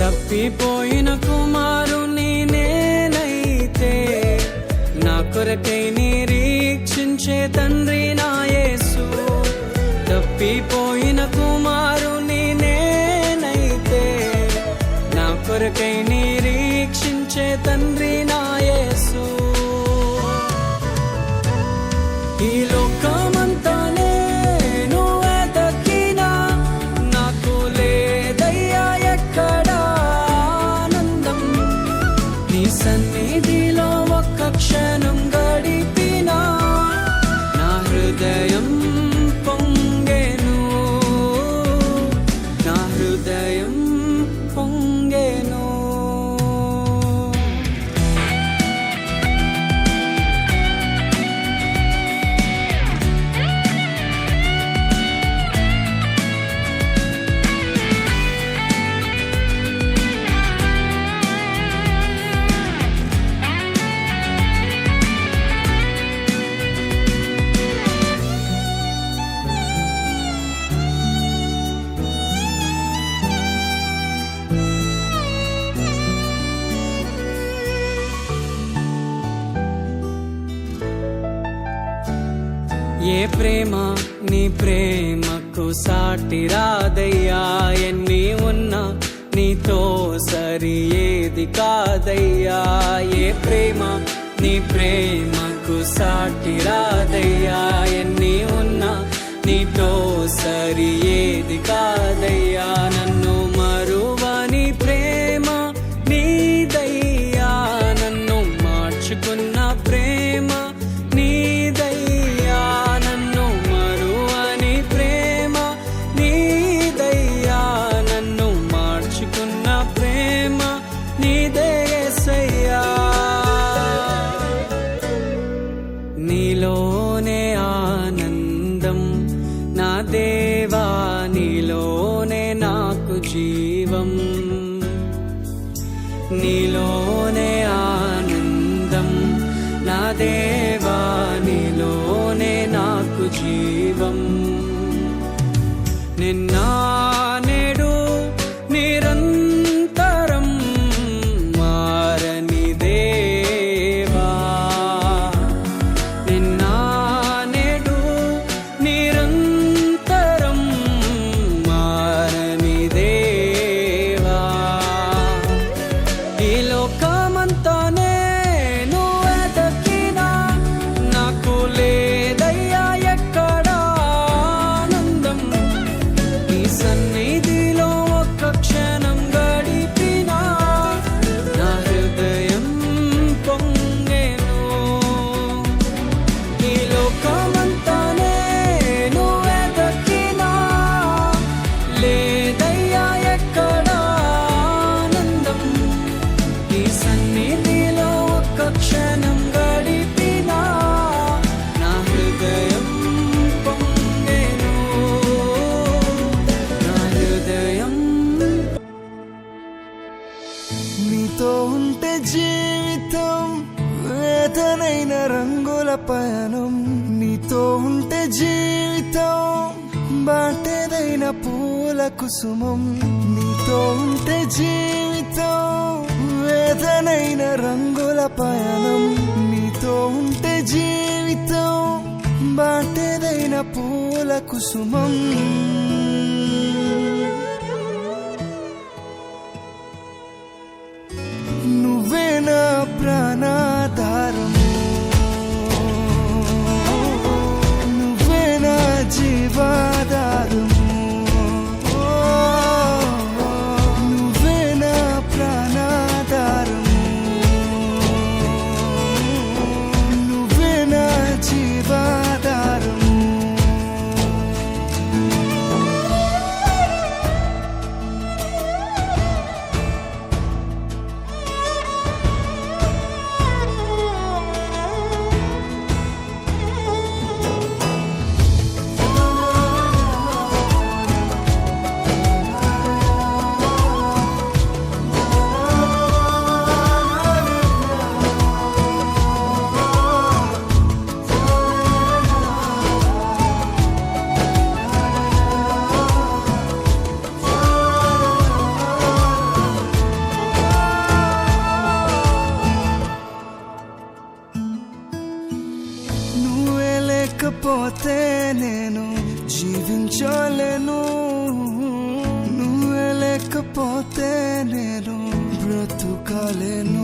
తప్పిపోయిన కుమారుని నేనైతే నా కొరకై నిరీక్షించే తండ్రి నా యేసు. తప్పిపోయిన కుమారుని నేనైతే నా కొరకై నిరీక్షించే తండ్రి నా యేసు. ఈ లోకమంతానే నువ్వే దక్కినా నాకు లేదయ్యా ఎక్కడ ఆనందం. నీ సన్నిధిలో ఒక్క క్షణం గడిపినా నా హృదయం పొంగెను. నా హృదయం పొంగెను. ఏ ప్రేమ నీ ప్రేమకు సాటి రాదయ్యా, ఎన్ని ఉన్నా నీతో సరి ఏది కాదయ్యా. ఏ ప్రేమ నీ ప్రేమకు సాటి రాదయ్యా, ఎన్ని ఉన్నా నీతో సరి ఏది కాదయ్యా. నన్ను మరువని ప్రేమ నీదయ్యా, నన్ను మార్చుకున్న ప్రేమ నీదయ్యా, నన్ను మరువని ప్రేమ నీదయ్యా, నన్ను మార్చుకున్న ప్రేమ నీదే యేసయ్యా. నీలోనే ఆనందం నా దేవా, నీలోనే నాకు జీవం, నీలోనే ఆనందం నా దేవా, నీలోనే నాకు జీవం. నిన్న నేడు నిరంతరం మారని దేవా, నిన్న నేడు నిరంతరం మారని దేవా. ఈ లోకమంతానే నువ్వు వెతకినా నాకు లేదయ్యా ఎక్కడ ఆనందం. నీ సన్నిధిలో ఒక్క క్షణం గడిపినా నా హృదయం పొంగెను. ఈ లోకమంతానే నువ్వు వెతకినా లేదయ్యా ఎక్కడ ఆనందం. నీ సన్నిధిలో ఒక్క క్షణం గడిపినా నా హృదయం పొంగెను, నా హృదయం. నీతో ఉంటే జీవితం వేదనైన రంగుల పయనం, నీతో ఉంటే జీవితం బాటేదైన పూల కుసుమం, నీతో ఉంటే జీవితం వేదనైన రంగుల పయనం, నీతో ఉంటే జీవితం బాటేదైన పూల కుసుమం. నువ్వే నా ప్రాణాధారము, నువ్వే నా జీవాధారము, నువ్వే నా ప్రాణాధారము, నువ్వే నా జీవాధారము. నువ్వే లేకపోతే నేను జీవించలేను, నువ్వే లేకపోతే నేను బ్రతుకలేను.